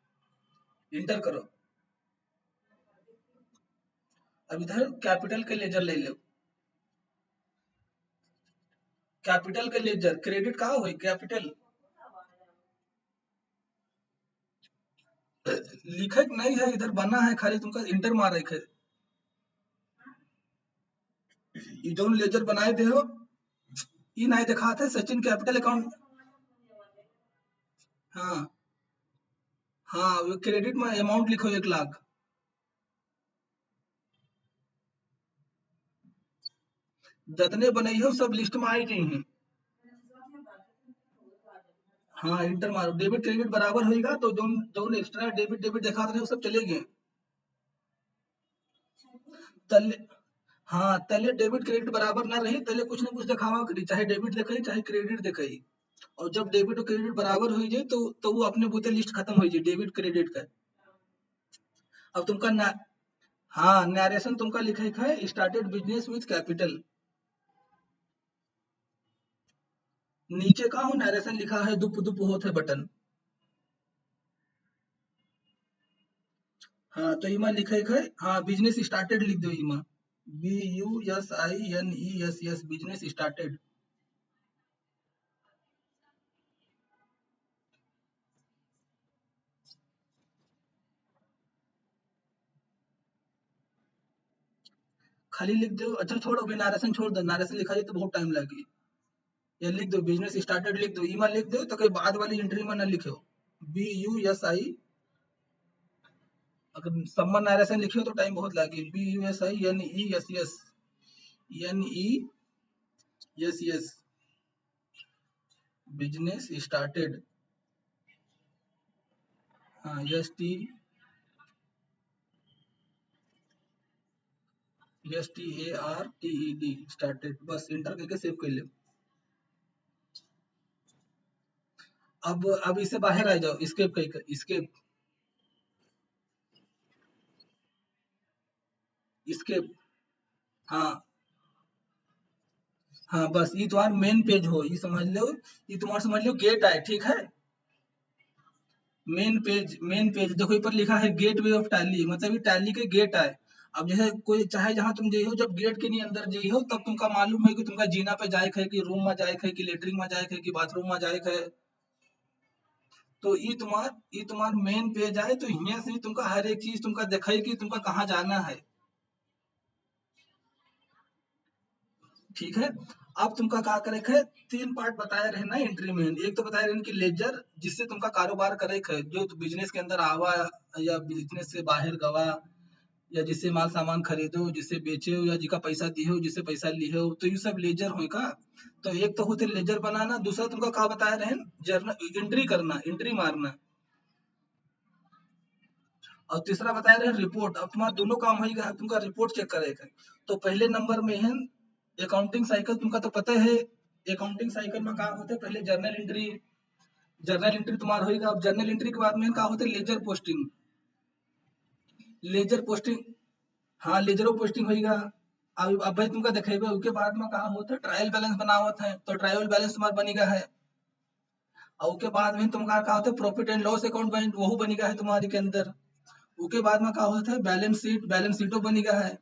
इंटर करो। अब इधर कैपिटल के लेजर ले लो। कैपिटल के लेजर क्रेडिट कहाँ हुई, कैपिटल लिखे नहीं है, इधर बना है खाली तुमका इंटर मार रखे। ये जो लेजर बनाए थे हो ये नहीं दिखाते सचिन कैपिटल अकाउंट। हाँ हाँ वो क्रेडिट में अमाउंट लिखो 1 लाख। जितने बने हो सब लिस्ट में आई चाहिए। हाँ इंटर मारो, डेबिट क्रेडिट बराबर होगा तो जो जो एक्स्ट्रा डेबिट डेबिट दिखा रहे वो सब चले गए। तले हाँ तले डेबिट क्रेडिट बराबर ना रही, तले कुछ ना कुछ दिखावा करी, चाहे डेबिट दिखाई चाहे क्रेडिट दिखाई। और जब डेबिट और क्रेडिट बराबर हो जाए तो वो अपने बुते लिस्ट खत्म हो जाए डेबिट क्रेडिट का। अब तुमका ना, हाँ नरेशन तुमका लिखा है स्टार्टेड बिजनेस विद कैपिटल। नीचे का हो नरेशन लिखा है दुप दुप होत है बटन। हाँ तो इमा लिखे है, हाँ बिजनेस स्टार्टेड लिख दो इमा, BUSINESS बिजनेस स्टार्टेड। खाली लिख दो, अच्छा छोड़ो अभी नारेशन छोड़ दो, नारेशन लिखा जाए तो बहुत टाइम लगे। ये लिख दो बिजनेस स्टार्टेड लिख दो, इमा लिख दो तो कोई बाद वाली एंट्री में ना लिखो। BUSI, अगर सम्मन नारेशन लिखियो तो टाइम बहुत लगे। BUSINESS बिजनेस स्टार्टेड, हाँ STARTED स्टार्टेड, बस इंटर करके सेव कर लो। अब इससे बाहर आ जाओ, स्केप करके, स्केप, हाँ हाँ बस ये तुम्हारा मेन पेज हो, ये समझ लो, ये तुम्हारा समझ लो गेट है, ठीक है। मेन पेज देखो ऊपर लिखा है गेट वे ऑफ टैली, मतलब ये टैली के गेट है। अब जैसे कोई चाहे जहां तुम जाइयो, जब गेट के नहीं अंदर जाइयो तब तुमका मालूम है कि तुमका जीना पे जाए है कि रूम में जाए है कि लेटरिन में जाए है कि बाथरूम में जाए है। तो ये तुम्हार मेन पेज है, तो यहाँ से तुमका हर एक चीज तुमका दिखाई कि तुमका कहाँ जाना है, ठीक है। अब तुमका का करे है, तीन पार्ट बताए रहे ना एंट्री में, एक तो बताए रहे कि लेजर जिससे तुमका कारोबार करे है, जो बिजनेस के अंदर आवा या बिजनेस से बाहर गवा, या जिससे माल सामान खरीदो, जिससे बेचे हो, या जिसका पैसा दिए हो, जिससे पैसा लिए हो, तो ये सब लेजर हो का। तो एक तो होते लेजर बनाना, दूसरा तुमका का बताया रहे, जर्नल एंट्री करना, एंट्री मारना, और तीसरा बताया रहे रिपोर्ट। अब तुम्हारा दोनों काम होगा, तुमका रिपोर्ट चेक करेगा। तो पहले नंबर में है अकाउंटिंग साइकिल, तुमका तो पता है अकाउंटिंग साइकिल में क्या होता है, पहले जर्नल एंट्री, जर्नल एंट्री तुम्हारा होगा। अब जर्नल एंट्री के बाद में क्या होता है, लेजर पोस्टिंग, लेजर पोस्टिंग, हाँ लेजरो पोस्टिंग होगा। अब भाई तुमका देखेबे उसके बाद में कहा होता है ट्रायल बैलेंस बनावत है, तो ट्रायल बैलेंस तुम्हारा बनेगा है। और उसके बाद में तुम्हारा क्या होता है प्रॉफिट एंड लॉस अकाउंट बन वो बनेगा है तुम्हारे के अंदर। उसके बाद में क्या होता है बैलेंस शीट, बैलेंस शीटो बनेगा है।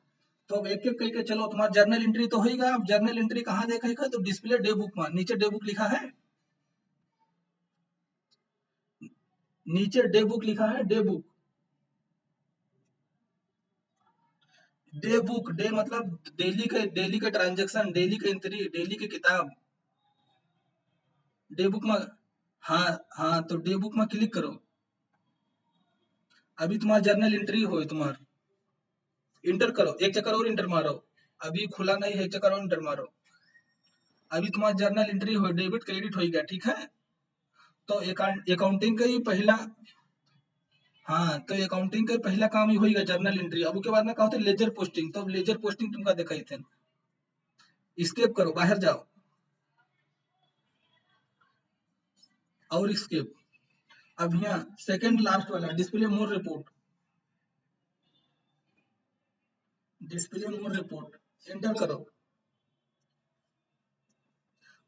तो अब एक एक करके चलो, तुम्हारा जर्नल एंट्री तो होगा। अब जर्नल एंट्री कहाँ देखेगा, तो डिस्प्ले डे बुक में, नीचे डे बुक लिखा है, नीचे डे बुक लिखा है, day book, day book, day मतलब डेली के ट्रांजेक्शन, डेली के एंट्री, डेली की किताब, डे बुक में। हाँ हाँ तो डे बुक में क्लिक करो। अभी तुम्हारा जर्नल एंट्री हो, तुम्हारा इंटर करो, एक चक्कर और इंटर मारो, अभी खुला नहीं है, एक चक्कर और इंटर मारो। अभी तुम्हारा जर्नल एंट्री हो, डेबिट क्रेडिट हो गया, ठीक है। तो अकाउंटिंग का ही पहला, हाँ तो अकाउंटिंग का पहला काम ही होगा जर्नल एंट्री। अब उसके बाद में क्या होता है लेजर पोस्टिंग, तो लेजर पोस्टिंग तुमका दिखाई थे, स्केप करो, बाहर जाओ, और स्केप। अब यहाँ सेकंड लास्ट वाला डिस्प्ले मोर रिपोर्ट, डिस्प्ले मोर रिपोर्ट एंटर करो।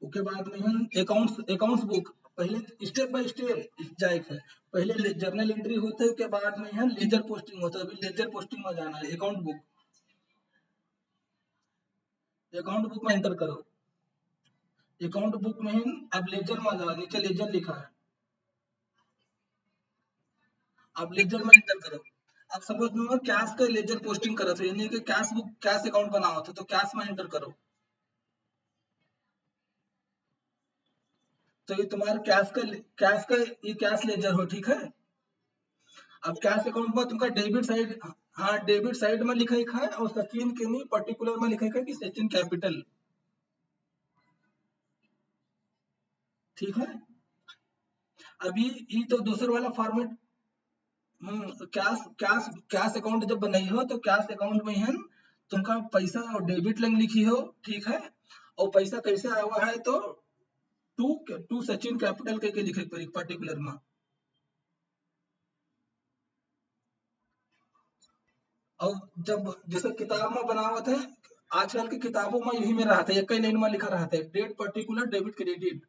उसके बाद में हम अकाउंट्स बुक, पहले स्टेप बाय स्टेप जाए है। पहले जर्नल एंट्री होता है, उसके बाद में यहाँ लेजर पोस्टिंग होता है, अभी लेजर पोस्टिंग में जाना है। अकाउंट बुक, अकाउंट बुक में एंटर करो। अकाउंट बुक में अब लेजर में जाओ, नीचे लेजर लिखा है, अब लेजर में एंटर करो। अब सपोज में कैश का लेजर पोस्टिंग करो, तो यानी कि कैश बुक, कैश अकाउंट बना होता तो कैश में एंटर करो। तो ये तुम्हारा कैश का ये कैश लेजर हो, ठीक है। अब कैश अकाउंट में तुमका डेबिट साइड, हाँ डेबिट साइड में लिखा है, और सचिन के नहीं पर्टिकुलर में लिखा है कि सचिन कैपिटल, ठीक है। अभी ये तो दूसरा वाला format, cash cash cash account जब बनाई हो तो कैश अकाउंट में है तुमका पैसा और डेबिट लाइन लिखी हो, ठीक है। और पैसा कैसे आया हुआ है, तो टू टू सचिन कैपिटल के लिखे पर्टिकुलर में। और जब जैसे किताब में बनावत है, आजकल की किताबों में यही में रहता है, एक ही लाइन में लिखा रहता है डेट पर्टिकुलर डेबिट क्रेडिट।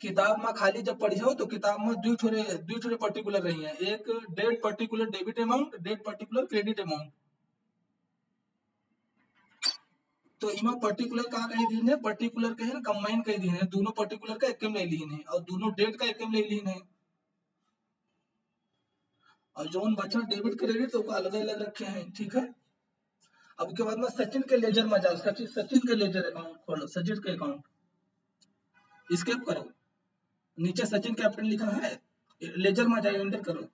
किताब में खाली जब पढ़ी हो तो किताब में दुई ठोरे पर्टिकुलर रही है, एक date particular debit amount, date particular credit amount. तो इमा पर्टिकुलर का कही दीन है, पर्टिकुलर के है ना कंबाइन कही दीन है, दोनों पर्टिकुलर का एक ले लीन है और दोनों डेट का एक ले लीन है। और जोन बचा डेबिट क्रेडिट तो अलग अलग रखे हैं, ठीक है। अब के बाद में सचिन के लेजर में जाओ, सचिन के लेजर अकाउंट खोलो, सचिन के अकाउंट स्केप करो, नीचे सचिन कैपिटल लिखा है, लेजर में जाओ, एंटर करो,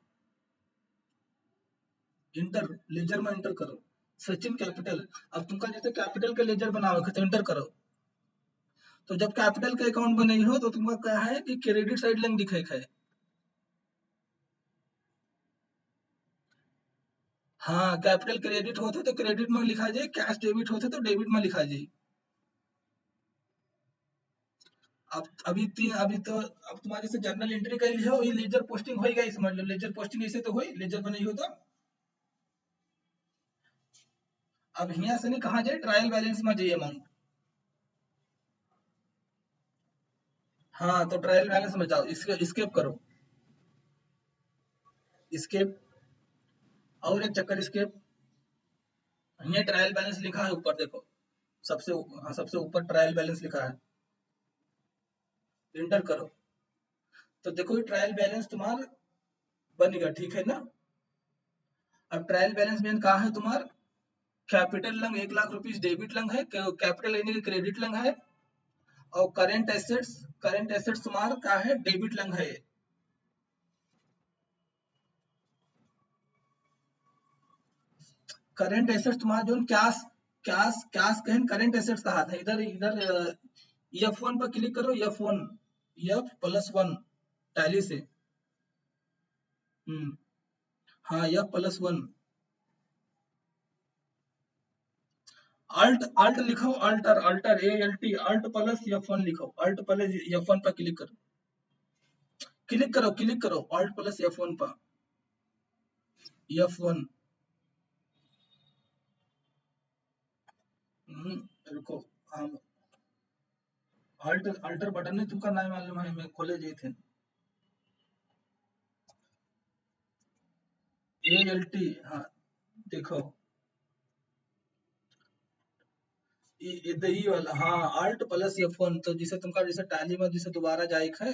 इंटर लेजर में एंटर करो सचिन कैपिटल। अब तुमका जैसे कैपिटल के लेजर बनाओ तो एंटर करो। तो जब कैपिटल के अकाउंट बनाई हो तो तुमका क्या है कि क्रेडिट साइड लिंक दिखे है। हाँ, कैपिटल क्रेडिट होते तो क्रेडिट में लिखा जाए, कैश डेबिट होते तो डेबिट में लिखा जाए। अब अभी तो अब तुम्हारे से जर्नल एंट्री कर लिया हो, ये लेजर पोस्टिंग होएगा, समझ लो लेजर पोस्टिंग ऐसे तो होई, लेजर बनाई हो तो। अब यहाँ से नहीं कहा जाए, ट्रायल बैलेंस में जाइए अमाउंट। हाँ, तो ट्रायल बैलेंस में जाओ, इसके स्केप करो, स्केप और एक चक्कर स्केप। ये ट्रायल बैलेंस लिखा है ऊपर देखो, सबसे हाँ, सबसे ऊपर ट्रायल बैलेंस लिखा है, एंटर करो। तो देखो ये ट्रायल बैलेंस तुम्हारा बनेगा, ठीक है ना। अब ट्रायल बैलेंस में कहा है तुम्हारा capital lung 1,00,000 rupees debit lung है, कैपिटल यानी कि क्रेडिट लंग है, और करंट एसेट्स तुम्हारा क्या है, डेबिट लंग है। करंट एसेट्स तुम्हारा जो कैश कैश कैश कहन करंट एसेट्स कहा था, इधर इधर F1 पर क्लिक करो, F1 F+1 टैली से। हाँ, F+1 अल्ट लिखो, alter alter ALT alt plus F1 लिखो, अल्ट प्लस F1 पर क्लिक करो अल्ट प्लस F1 पर, F1। रुको, अल्टर बटन ने तुमका नाम मालूम है, मैं खोले जे थे ALT। हाँ, देखो ये वाला, हाँ अल्ट प्लस F1, तो जिसे तुमका जैसे टैली में जिसे दोबारा जाए है।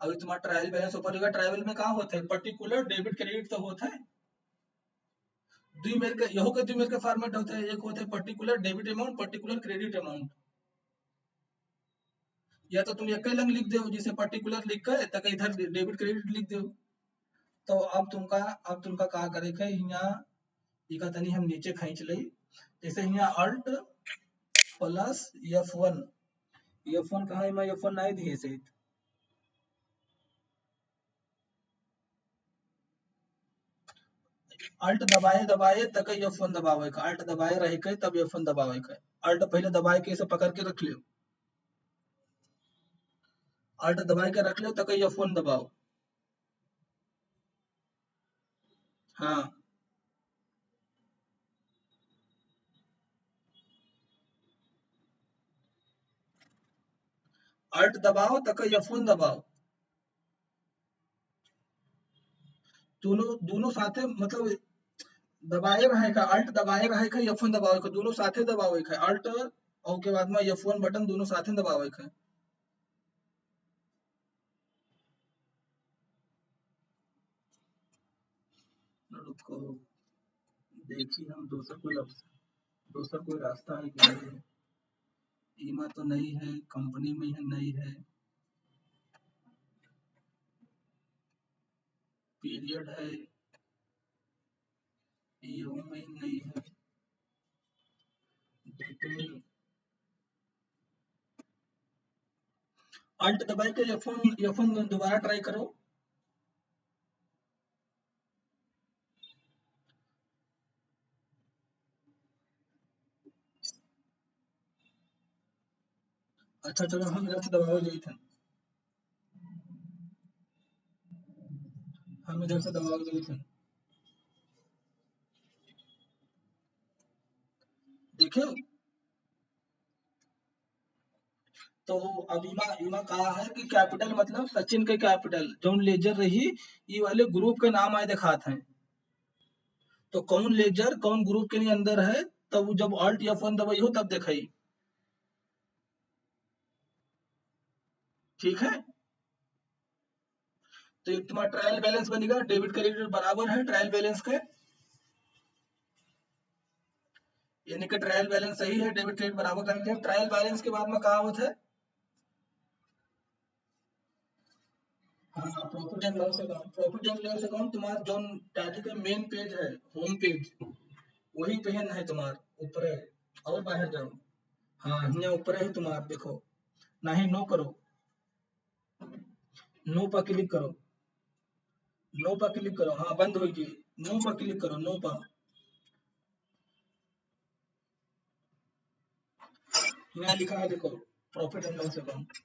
अभी तुम्हारा ट्रायल बैलेंस ऊपर होगा, ट्रायल में कहाँ होता है, पर्टिकुलर डेबिट क्रेडिट तो होता है, दुई मेल के यहो के दुई मेल के फॉर्मेट होता है, एक होता है particular debit amount, particular credit amount. या तो तुम एक ही लंग लिख दो, जिसे पर्टिकुलर लिख कर तक इधर डेबिट क्रेडिट लिख दो। तो अब तुमका का करे है, यहाँ इका तनी हम नीचे खींच ले, जैसे यहाँ अल्ट प्लस F1, F1 कहाँ है, मैं F1 नहीं दिए से, अल्ट दबाए दबाए तक F1 दबावे का, अल्ट दबाए रहे के तब F1 दबावे का, अल्ट पहले दबाए के इसे पकड़ के रख लियो, अल्ट दबाए के रख लियो तक F1 दबाओ। हाँ, अल्ट दबाओ तक F1 दबाओ, दोनों दोनों साथे मतलब दबाए रहेगा, अल्ट दबाए रहेगा, F1 दबावे का, दोनों साथे दबावे का, अल्ट और के बाद में F1 बटन दोनों साथे दबावे का। रुको, देखिए हम दूसरा कोई रास्ता है कि नहीं है, ईमा तो नहीं है, कंपनी में है नहीं है, पीरियड है ईओ में नहीं है, डिटेल अल्ट दबाए के F1 दोबारा ट्राई करो। अच्छा चलो हम इधर से दबाओ गई थे, हम इधर से दबाओ गई थे, देखियो तो अब इमा कहा है कि कैपिटल मतलब सचिन के कैपिटल जो लेजर रही ये वाले ग्रुप के नाम आए दिखाते हैं। तो कौन लेजर कौन ग्रुप के लिए अंदर है, तब जब ऑल्ट F1 दबाई हो तब दिखाई। ठीक है, तो एक तुम्हारा ट्रायल बैलेंस बनेगा, डेबिट क्रेडिट बराबर है ट्रायल बैलेंस के, यानी कि ट्रायल बैलेंस सही है, डेबिट क्रेडिट बराबर करेंगे। ट्रायल बैलेंस के बाद में कहा होता है, हाँ profit and loss account. Profit and loss account तुम्हारा जो टाइटल का मेन पेज है, होम पेज, वही पेन है तुम्हारा ऊपर है। और बाहर जाओ, हाँ यहाँ ऊपर है तुम्हारा, देखो ना ही नो करो, नो पर क्लिक करो, नो पर क्लिक करो, हाँ बंद होगी, नो पर क्लिक करो, नो पर, यहाँ लिखा है देखो प्रॉफिट एंड लॉस अकाउंट,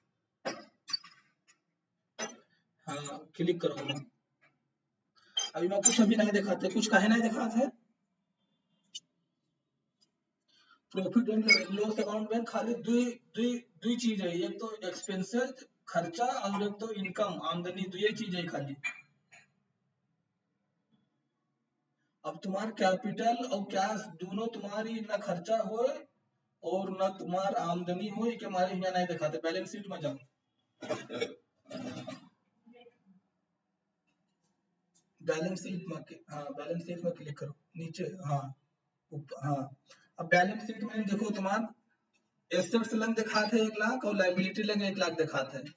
हाँ क्लिक करो ना। अभी मैं कुछ अभी नहीं दिखाते, कुछ काहे नहीं दिखाते है। प्रॉफिट एंड लॉस अकाउंट में खाली दुई दुई दुई चीज है, एक तो एक्सपेंसेस खर्चा और एक तो इनकम आमदनी, दुई चीज है खाली। अब तुम्हार कैपिटल और कैश दोनों तुम्हारी ना खर्चा हो और ना तुम्हार आमदनी हो, कि हमारे यहाँ नहीं दिखाते। बैलेंस शीट में जाओ, बैलेंस शीट में, हाँ बैलेंस शीट में क्लिक करो नीचे, हाँ हाँ। अब बैलेंस शीट में देखो तुम्हारा एसेट्स लंग दिखाते 1 लाख और लाइबिलिटी लंग 1 लाख दिखाते हैं।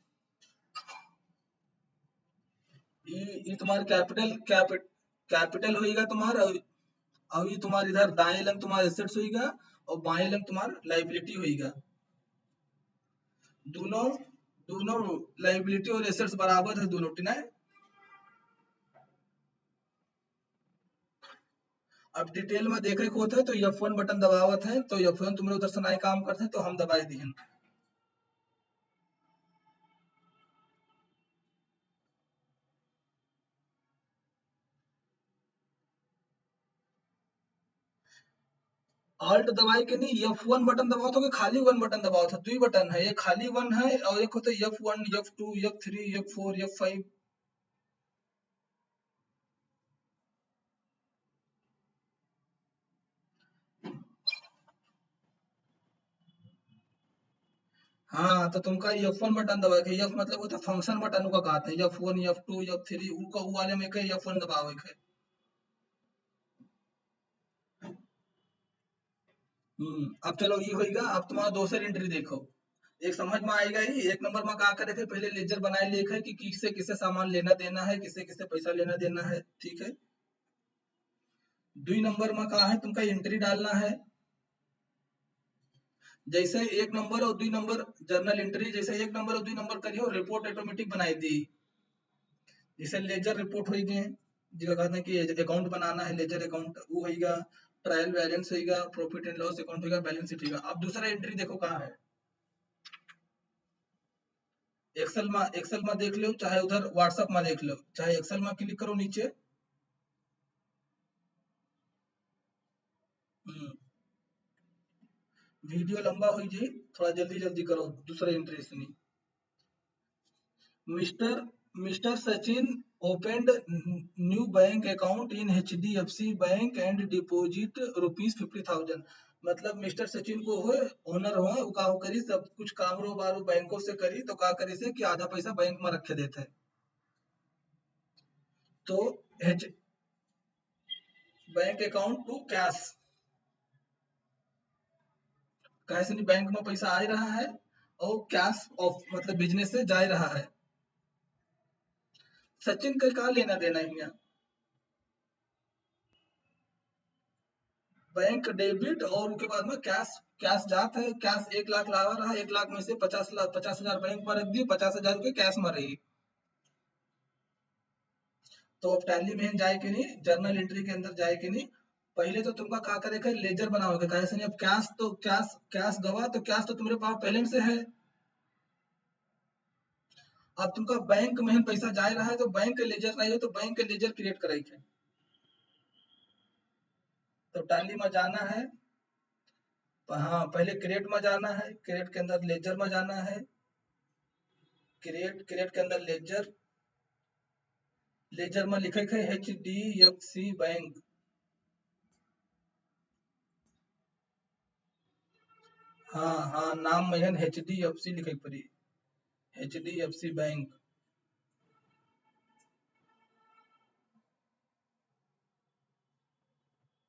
ये तुम्हारा कैपिटल होएगा तुम्हारा, और ये तुम्हारे इधर दाएं लंग तुम्हारा एसेट्स होएगा और बाएं लंग तुम्हारा लाइबिलिटी होएगा। दोनों दोनों लाइबिलिटी और एसेट्स बराबर है दोनों, ठीक है। अब डिटेल में देखे को होता है तो F1 बटन दबावत है, तो F1 तुम्हारे उधर से नए काम करते हैं तो हम दबाई दिए। ऑल्ट दबाई के नहीं, F1 बटन दबाओ तो खाली वन बटन दबाओ था, दो बटन है, एक खाली वन है और एक होता है F1 F2 F3 F4 F5। हाँ तो तुमका F1 बटन दबाए के, F मतलब होता है फंक्शन बटन का कहते हैं, F1 F2 F3 का वाले में के F1 दबावे के। अब चलो ये होएगा। अब तुम्हारा दूसरा एंट्री देखो, एक समझ में आएगा ही। एक नंबर में क्या करे थे, पहले लेजर बनाए लिखा है कि किससे किससे सामान लेना देना है, किससे किससे पैसा लेना देना है, ठीक है। 2 नंबर में कहा है तुमका एंट्री डालना है, जैसे 1 नंबर और 2 नंबर जर्नल एंट्री, जैसे 1 नंबर और 2 नंबर करियो रिपोर्ट ऑटोमेटिक बनाई दी। जैसे लेजर रिपोर्ट हो गए, जो कहते हैं कि अकाउंट बनाना है, लेजर अकाउंट वो होगा, ट्रायल बैलेंस होगा, प्रॉफिट एंड लॉस अकाउंट होगा, बैलेंस शीट होगा। अब दूसरा एंट्री देखो कहाँ है, एक्सेल में देख लो, चाहे उधर व्हाट्सएप में देख लो, चाहे एक्सेल में क्लिक करो नीचे। वीडियो लंबा हो जी, थोड़ा जल्दी जल्दी करो, दूसरा एंट्री सुनी। Mister mister Sachin opened new bank account in HDFC bank and deposit ₹50,000। मतलब मिस्टर सचिन को हो ओनर हो, वो का करी सब कुछ काम रो बारो बैंकों से करी, तो का करी से कि आधा पैसा बैंक में रखे देते हैं। तो एच bank account to cash, cash नहीं बैंक में पैसा आ रहा है और कैश ऑफ मतलब बिजनेस से जा रहा है। सचिन का क्या लेना देना है यहाँ, बैंक डेबिट और उसके बाद में कैश, कैश जाता है, कैश 1 लाख लावा रहा, 1 लाख में से 50,000 बैंक में रख दी, 50,000 रुपये कैश में रही। तो अब टैली में जाए कि नहीं, जर्नल एंट्री के अंदर जाए कि नहीं, पहले तो तुमका क्या करेगा, लेजर बनाओगे कैसे नहीं। अब कैश तो कैश गवा, तो कैश तो तुम्हारे पास पहले से है। अब तुमका बैंक में पैसा जा रहा है तो बैंक के लेजर नहीं है, तो बैंक के लेजर क्रिएट करेगा। तो टैली में जाना है, हाँ, पहले क्रिएट में जाना है, क्रिएट के अंदर लेजर में जाना है, क्रिएट के अंदर लेजर, लेजर में लिखे है HDFC बैंक। हाँ हाँ, नाम में है HDFC लिखे पड़ी, HDFC बैंक।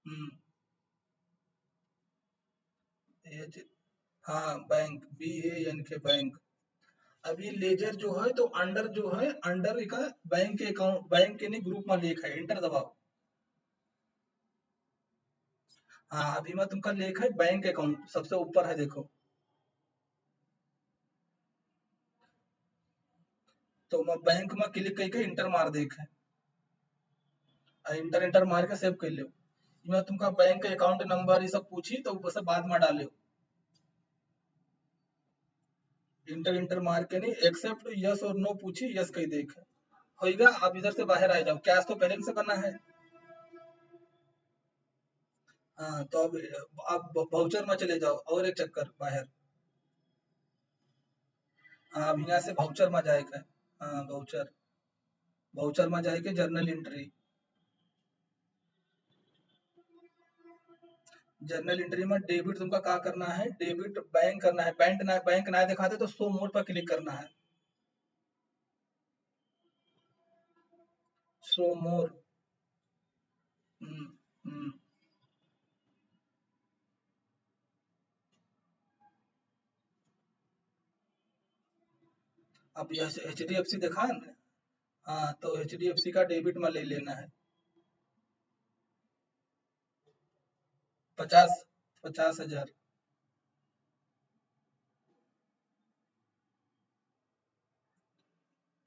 हम्म, एच, हाँ बैंक, BANK बैंक। अब ये लेजर जो है तो अंडर जो है, अंडर का बैंक के अकाउंट, बैंक के नहीं ग्रुप में लेख है, इंटर दबाओ। हाँ, अभी मैं तुमका लेख है बैंक अकाउंट, सबसे ऊपर है देखो। तो मैं बैंक में क्लिक करके इंटर मार देख है, इंटर इंटर मार के सेव कर लो। मैं तुमका बैंक अकाउंट नंबर ये सब पूछी तो वो सब बाद में डालो। इंटर इंटर मार के नहीं, एक्सेप्ट यस और नो पूछी, यस कही देख होगा। अब इधर से बाहर आ जाओ, कैश तो पहले से करना है। हाँ, तो अब वाउचर में चले जाओ, और एक चक्कर बाहर। हाँ, अब यहाँ से वाउचर में जाएगा। हाँ, वाउचर, वाउचर में जाएगा जर्नल एंट्री। जर्नल एंट्री में डेबिट तुमका क्या करना है, डेबिट बैंक करना है, बैंक ना दिखाते तो शो मोड पर क्लिक करना है, शो मोर। हम्म, हम्म। अब यह HDFC दिखा न? हाँ, तो HDFC का डेबिट में ले लेना है, 50,000।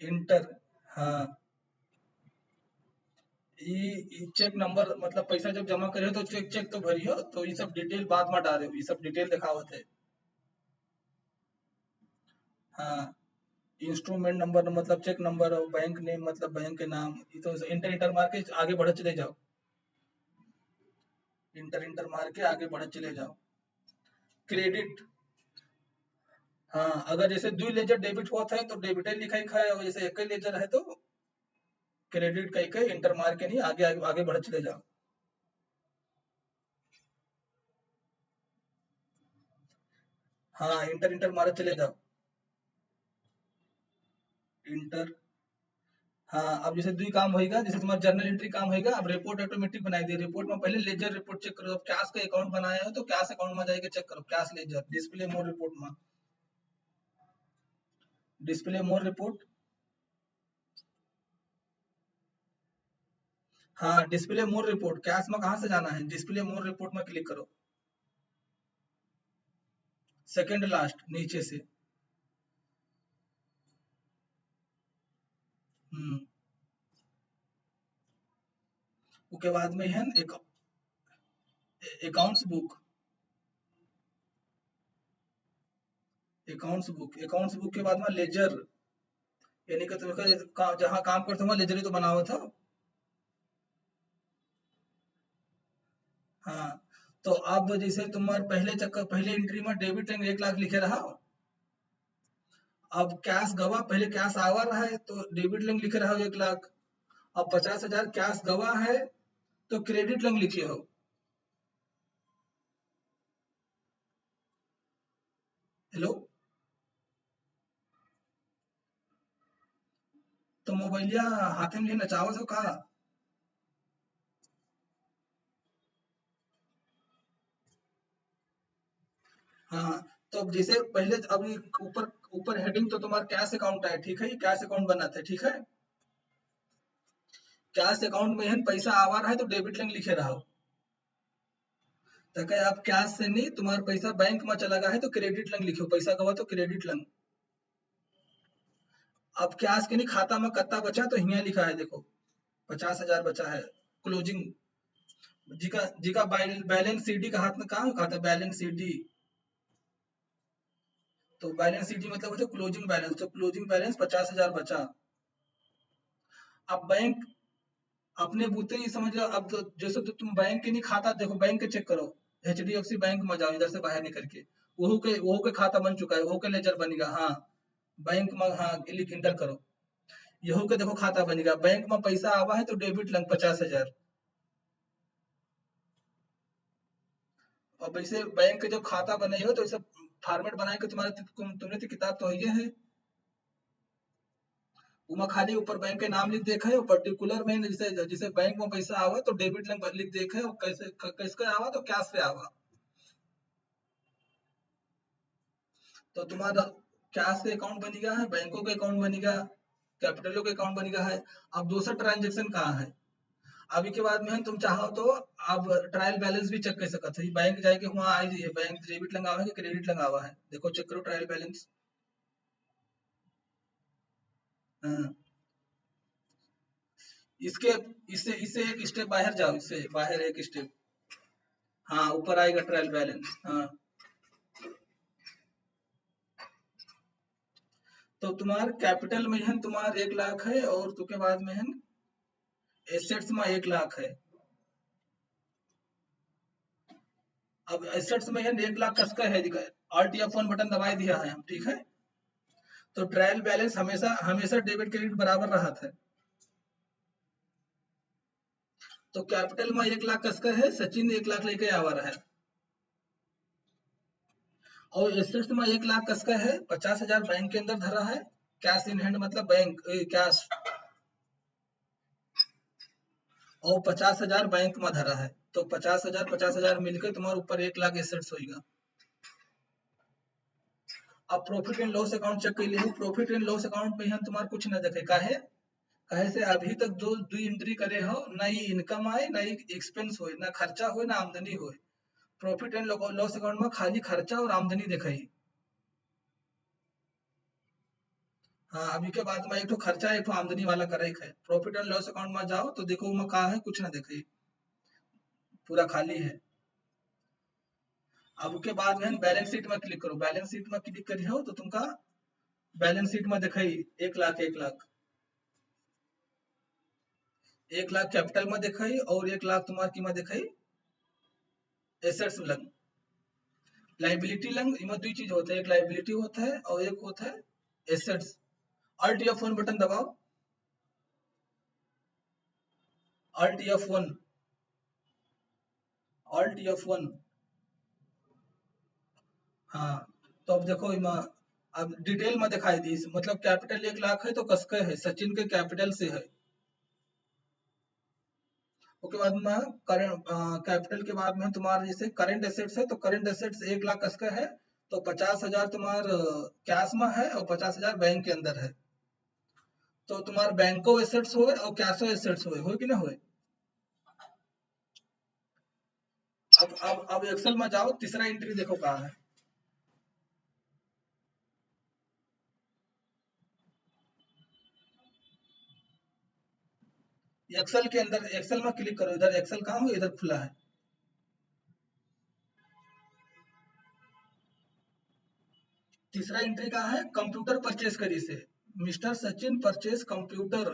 इंटर। हाँ, ये चेक नंबर मतलब पैसा जब जमा करे तो चेक चेक तो भरियो, तो ये सब डिटेल बाद में डाले, ये सब डिटेल दिखावत है। हाँ, इंस्ट्रूमेंट नंबर मतलब चेक नंबर, और बैंक नेम मतलब बैंक के नाम, ये तो इंटर इंटर मार के आगे बढ़त चले जाओ, इंटर इंटर मार के आगे बढ़त चले जाओ। क्रेडिट। हाँ, अगर जैसे दो लेजर डेबिट हुआ था तो डेबिट लिखा ही है, और जैसे एक ही लेजर है तो क्रेडिट कह के इंटर मार के नहीं, आगे आगे, आगे बढ़त चले जाओ। हाँ, इंटर इंटर मारत चले जाओ, इंटर। हाँ, अब जैसे दुई काम होएगा, जैसे तुम्हारा जर्नल एंट्री काम होएगा, अब रिपोर्ट ऑटोमेटिक बनाई दे, रिपोर्ट में पहले लेजर रिपोर्ट चेक करो, अब कैश का अकाउंट बनाया हो तो कैश अकाउंट में जाके चेक करो, कैश लेजर डिस्प्ले मोर रिपोर्ट में, डिस्प्ले मोर रिपोर्ट। हाँ, डिस्प्ले मोर रिपोर्ट, कैश में कहाँ से जाना है, डिस्प्ले मोर रिपोर्ट में क्लिक करो, सेकंड लास्ट नीचे से। हम्म, उसके बाद में है एक अकाउंट्स बुक, अकाउंट्स बुक के बाद में लेजर, यानी कि तुम्हें जहाँ काम करते हो लेजर ही तो बनाओ था। हाँ, तो अब जैसे तुम्हारे पहले चक्कर, पहले एंट्री में डेबिट 1 लाख लिखे रहा, अब कैश गवा, पहले कैश आवा रहा है तो डेबिट लिंक लिखे रहा हो 1 लाख, अब 50,000 कैश गवा है तो क्रेडिट लिंक लिखे हो। हेलो, तो मोबाइलिया हाथे में लेना चाहो तो कहा। हाँ, तो अब जैसे पहले अभी ऊपर, ऊपर हेडिंग तो तुम्हारा कैश अकाउंट है, ठीक है, ये कैश अकाउंट बना था, ठीक है। कैश अकाउंट में है पैसा आवा रहा है तो डेबिट लिंक लिखे रहा हो, तो कहे आप कैश से नहीं, तुम्हारा पैसा बैंक में चला गया है तो क्रेडिट लिंक लिखो, पैसा गवा तो क्रेडिट लिंक। अब कैश के नहीं, खाता में कत्ता बचा तो यहाँ लिखा है देखो, 50,000 बचा है, क्लोजिंग। जिका बैलेंस सीडी का हाथ में काम खाता, बैलेंस सीडी, तो बैलेंस सीडी मतलब होता है क्लोजिंग बैलेंस, तो क्लोजिंग बैलेंस 50,000 बचा। अब बैंक अपने बूते ही समझ लो, अब तो जैसे तो तुम बैंक के नहीं खाता देखो, बैंक के चेक करो, HDFC बैंक में जाओ, इधर से बाहर निकल के, वहू के खाता बन चुका है, वहू के लेजर बनेगा। हाँ, बैंक में, हाँ लिख इंटर करो, यहू के देखो खाता बनेगा। बैंक में पैसा आवा है तो डेबिट लंग 50,000। और वैसे बैंक के जब खाता बने हो तो ऐसे फॉर्मेट बनाए के तुमने तो किताब तो ये है, उमा खाली ऊपर बैंक के नाम लिख देखा है, पर्टिकुलर में जैसे जैसे बैंक में पैसा आवा तो डेबिट लंग लिख देखा है, और कैसे कैसे आवा तो कैश से आवा। तो तुम्हारा कैश से अकाउंट बनेगा है, बैंकों के अकाउंट बनेगा, कैपिटलों के अकाउंट बनेगा है। अब दूसरा ट्रांजेक्शन कहाँ है? अभी के बाद में तुम चाहो तो अब ट्रायल बैलेंस भी चेक कर सकते हो। बैंक जाके वहाँ आई है, बैंक डेबिट लंगावा है कि क्रेडिट लंगावा है, देखो चेक करो ट्रायल बैलेंस। हाँ, इसके इससे इससे एक स्टेप बाहर जाओ, इससे बाहर एक स्टेप। हाँ, ऊपर आएगा ट्रायल बैलेंस। हाँ, तो तुम्हार कैपिटल में है तुम्हार 1 लाख है, और तुके बाद में है एसेट्स में 1 लाख है। अब एसेट्स में है 1 लाख कसका है, Alt F1 बटन दबाई दिया है हम, ठीक है। तो ट्रायल बैलेंस हमेशा हमेशा डेबिट क्रेडिट बराबर रहा था। तो कैपिटल में 1 लाख कसका है, सचिन 1 लाख लेके आवा रहा है। और एसेट्स में 1 लाख कसका है, 50,000 बैंक के अंदर धरा है, कैश इन हैंड मतलब बैंक कैश, और 50,000 बैंक में धरा है। तो 50,000 मिलकर तुम्हारे ऊपर 1 लाख एसेट्स होगा। अब profit and loss account check कर लिए, प्रॉफिट एंड लॉस अकाउंट में हम तुम्हारे कुछ ना देखे, काहे कहे से अभी तक जो दो एंट्री करे हो, ना ही इनकम आए ना ही एक्सपेंस होए, ना खर्चा होए ना आमदनी होए। प्रॉफिट एंड लॉस अकाउंट में खाली खर्चा और आमदनी दिखाई। हाँ, अभी के बाद में एक तो खर्चा एक तो आमदनी वाला करे है। प्रॉफिट एंड लॉस अकाउंट में जाओ तो देखो में कहा है, कुछ ना दिखाई, पूरा खाली है। अब के बाद में बैलेंस शीट में क्लिक करो, बैलेंस शीट में क्लिक करी हो तो तुमका बैलेंस शीट में दिखाई 1 लाख 1 लाख 1 लाख कैपिटल में दिखाई, और 1 लाख तुम्हार की में दिखाई एसेट्स लंग। लाइबिलिटी लंग इनमें दो चीज होता है, एक लाइबिलिटी होता है और एक होता है एसेट्स। Alt F1 बटन दबाओ, Alt F1 Alt F1। हाँ, तो अब देखो इमा अब डिटेल में दिखाई दी, मतलब कैपिटल 1 लाख है तो कसके है, सचिन के कैपिटल से है। उसके बाद में करंट कैपिटल के बाद में तुम्हारा जैसे करंट एसेट्स है, तो करंट एसेट्स 1 लाख कसका है, तो 50,000 तुम्हार कैश में है और 50,000 बैंक के अंदर है। तो तुम्हार बैंको एसेट्स होए और कैशो एसेट्स होए कि ना होए। अब एक्सेल में जाओ, तीसरा एंट्री देखो कहाँ है। एक्सेल के अंदर, एक्सेल में क्लिक करो, इधर एक्सेल कहाँ हो, इधर खुला है। तीसरा एंट्री कहाँ है, कंप्यूटर परचेज करी से, मिस्टर सचिन परचेज कंप्यूटर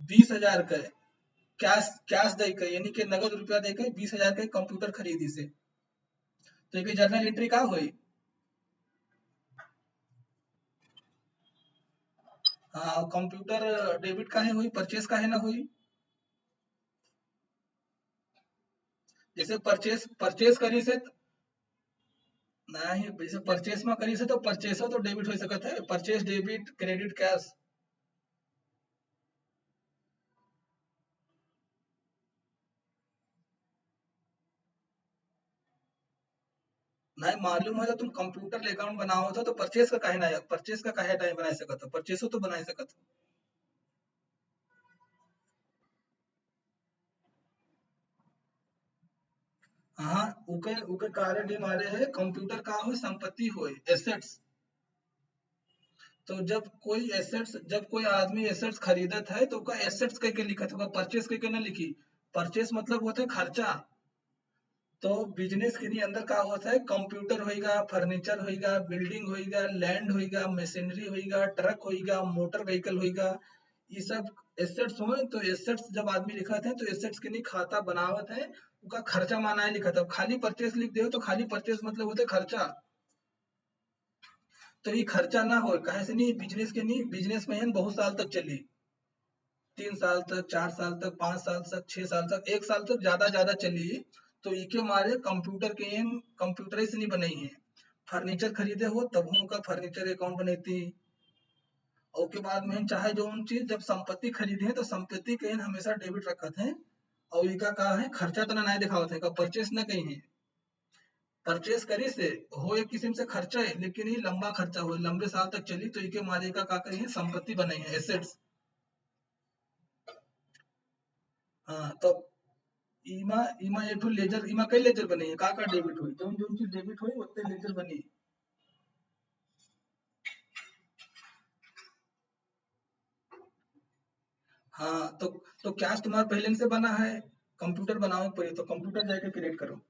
20,000 का कैश कैश दे के, यानी कि नगद रुपया दे के 20,000 का कंप्यूटर खरीदी से। तो एक जर्नल एंट्री कहाँ हुई। हाँ, कंप्यूटर डेबिट काहे हुई, परचेज काहे ना हुई। जैसे परचेज परचेज करी से नहीं, जैसे परचेज में करी से तो परचेसो तो डेबिट हो सकता है, परचेज डेबिट क्रेडिट कैश। नहीं मालूम है तो तुम कंप्यूटर अकाउंट बनाओ तो परचेज का काहे ना, परचेज का काहे टाइम बना सकत हो, परचेसो तो बना सकत हो। हाँ, उके उके कारण ये मारे है, कंप्यूटर का हो संपत्ति होए एसेट्स। तो जब कोई आदमी एसेट्स खरीदत है तो उसका एसेट्स कह के लिखत होगा, परचेस कह के ना लिखी। परचेस मतलब होता है खर्चा। तो बिजनेस के लिए अंदर का होता है, कंप्यूटर होएगा, फर्नीचर होएगा, बिल्डिंग होएगा, लैंड होएगा, मशीनरी होएगा, ट्रक होएगा, मोटर व्हीकल होएगा, ये सब एसेट्स हो तो एसेट्स जब आदमी लिखा थे तो एसेट्स के नहीं खाता बनावत है उनका खर्चा माना है लिखा था। खाली परचेस लिख दे तो खाली परचेस मतलब होते खर्चा। तो ये खर्चा ना हो कहे से नहीं बिजनेस के नहीं बिजनेस में बहुत साल तक चली 3 साल तक 4 साल तक 5 साल तक 6 साल तक 1 साल तक ज्यादा चली। तो इके मारे कंप्यूटर के कंप्यूटर से नहीं बनाई है। फर्नीचर खरीदे हो तब उनका फर्नीचर अकाउंट बनती। और के बाद में चाहे जो उन चीज जब संपत्ति खरीदे हैं तो संपत्ति के हमेशा डेबिट रखत है। और इका का है खर्चा तो ना दिखावत है का परचेस न कही है। परचेस करी से हो एक किस्म से खर्चा है लेकिन ये लंबा खर्चा हो लंबे साल तक चली तो इके मारे का करी है संपत्ति बनाई है एसेट्स। हाँ तो इमा इमा एक ठो लेजर इमा कई लेजर बने हैं का डेबिट हुई जो जो चीज डेबिट हुई उतने लेजर बनी। हाँ तो कैश तुम्हारा पहले से बना है कंप्यूटर बनाओ पड़े तो कंप्यूटर जाके क्रिएट करो।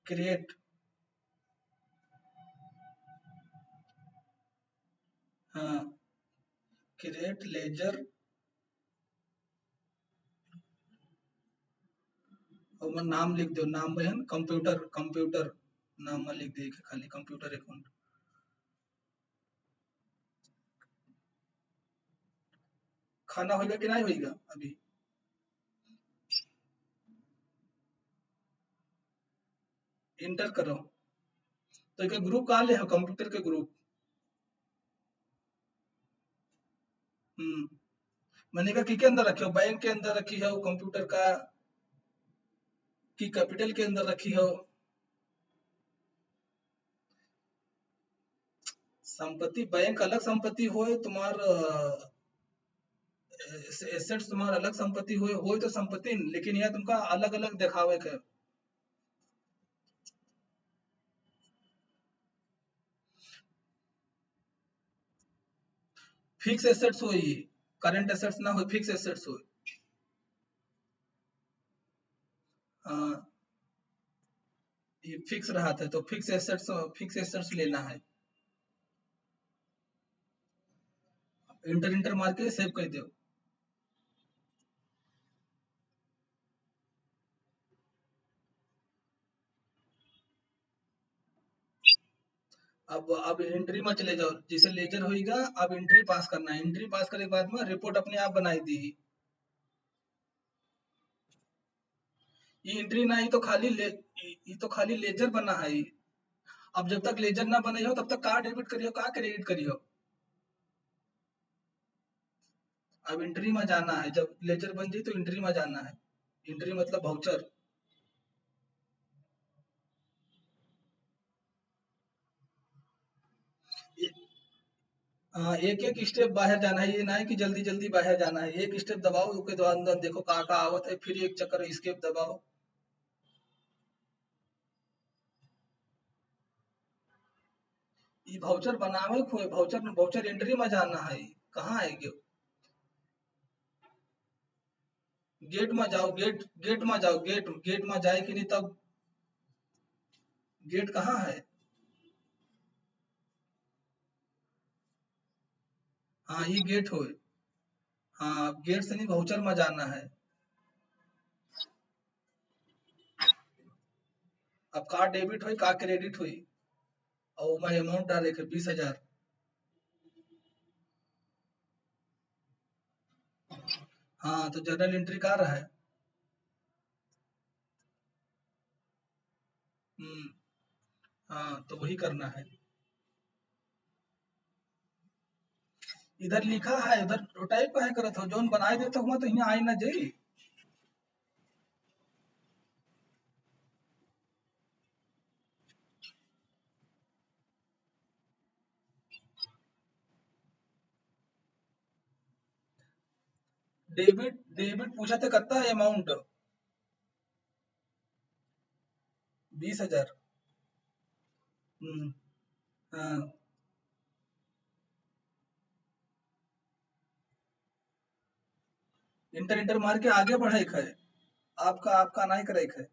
क्रिएट हाँ क्रिएट लेजर और मैं नाम लिख दो नाम में है कंप्यूटर कंप्यूटर नाम में लिख दे के खाली कंप्यूटर अकाउंट। खाना होगा कि नहीं होगा अभी। इंटर करो तो एक ग्रुप कहा ले हो कंप्यूटर के ग्रुप। मैंने कहा कि के अंदर रखे हो बैंक के अंदर रखी है वो कंप्यूटर का कि कैपिटल के अंदर रखी हो। संपत्ति बैंक अलग संपत्ति हो तुम्हार एसेट्स तुम्हार अलग संपत्ति हो तो संपत्ति लेकिन यह तुमका अलग अलग दिखावे के। फिक्स एसेट्स हो ये करंट एसेट्स ना हो फिक्स एसेट्स हो। हाँ ये फिक्स रहा था तो फिक्स एसेट्स लेना है। इंटर इंटर मार के सेव कर दो। अब एंट्री में चले जाओ जैसे लेजर होएगा अब एंट्री पास करना है एंट्री पास करने के बाद में रिपोर्ट अपने आप बनाई दी। ये एंट्री ना ही तो ये तो खाली लेजर बना है। अब जब तक लेजर ना बने हो तब तक का डेबिट करियो का क्रेडिट करियो। अब एंट्री में जाना है जब लेजर बन जाए तो एंट्री में जाना है। एंट्री मतलब वाउचर। हाँ एक एक स्टेप बाहर जाना है ये ना है कि जल्दी जल्दी बाहर जाना है एक स्टेप दबाओ उसके बाद अंदर देखो का आवत है फिर एक चक्कर स्केप दबाओ। ये वाउचर बनावे खोए वाउचर वाउचर एंट्री में जाना है। कहाँ है गेट में जाओ गेट में जाओ गेट में जाए कि नहीं तब गेट कहाँ है। हाँ ये गेट हो। हाँ अब गेट से नहीं वाउचर में जाना है। अब का डेबिट हुई का क्रेडिट हुई और मैं अमाउंट डाले के 20,000। हाँ तो जर्नल एंट्री का रहा है। हम्म हाँ तो वही करना है। इधर लिखा है उधर टाइप का है करत हो जोन बनाए देता हुआ तो यहाँ आई ना जाई। डेबिट डेबिट पूछा थे कितना है अमाउंट 20,000। हम्म हाँ इंटर इंटर मार के आगे बढ़े है, आपका आपका नहीं करे है।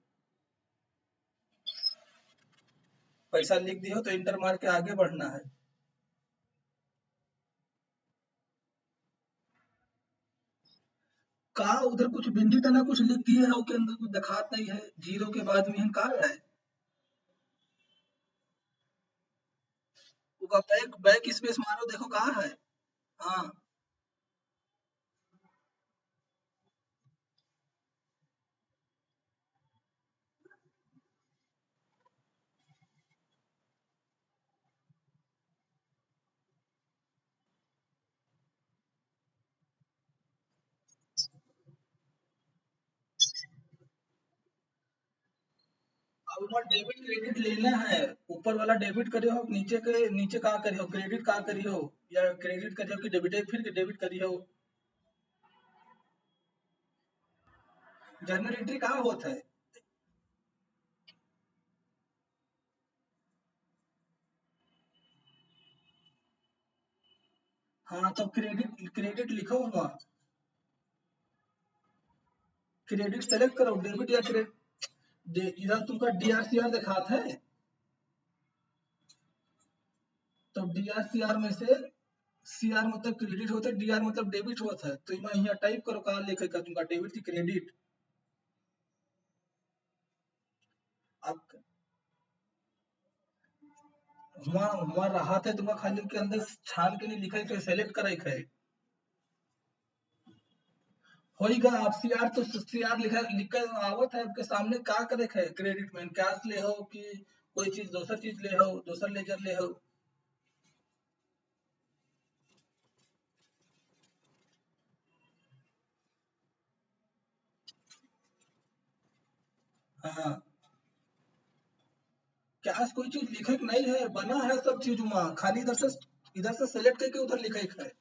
पैसा लिख दियो तो इंटर मार के आगे बढ़ना है। का उधर कुछ बिंदी तना कुछ लिख दिए है के अंदर कुछ दिखात नहीं है, जीरो के बाद में का है। वो बैक बैक स्पेस मारो, देखो कहाँ है। हाँ, अब वहाँ डेबिट क्रेडिट लेना है। ऊपर वाला डेबिट करियो, नीचे के नीचे का करियो, क्रेडिट का करियो, या क्रेडिट करियो कि डेबिट फिर डेबिट करियो। जर्नल एंट्री कहाँ होता है। हाँ तो क्रेडिट क्रेडिट लिखो वहाँ, क्रेडिट सेलेक्ट करो, डेबिट या क्रेडिट। इधर तुमका डीआरसीआर दिखाता है, तो डीआरसीआर में से सीआर मतलब क्रेडिट होता है, डीआर मतलब डेबिट होता है। तो यहाँ टाइप करो कहाँ लिखेगा तुमका डेबिट की क्रेडिट। अब वहाँ वहाँ रहा था तुम्हारा खाली के अंदर छान के नहीं लिखा है, सेलेक्ट करे है। होइगा आप सीआर तो सीआर लिखा लिख आवत है आपके सामने, का करे है क्रेडिट में कैश ले हो कि कोई चीज दोसर चीज ले हो, दोसर लेजर ले हो। हाँ, कैश कोई चीज लिखे नहीं है, बना है सब चीज वहाँ, खाली इधर से सेलेक्ट करके उधर लिखे है।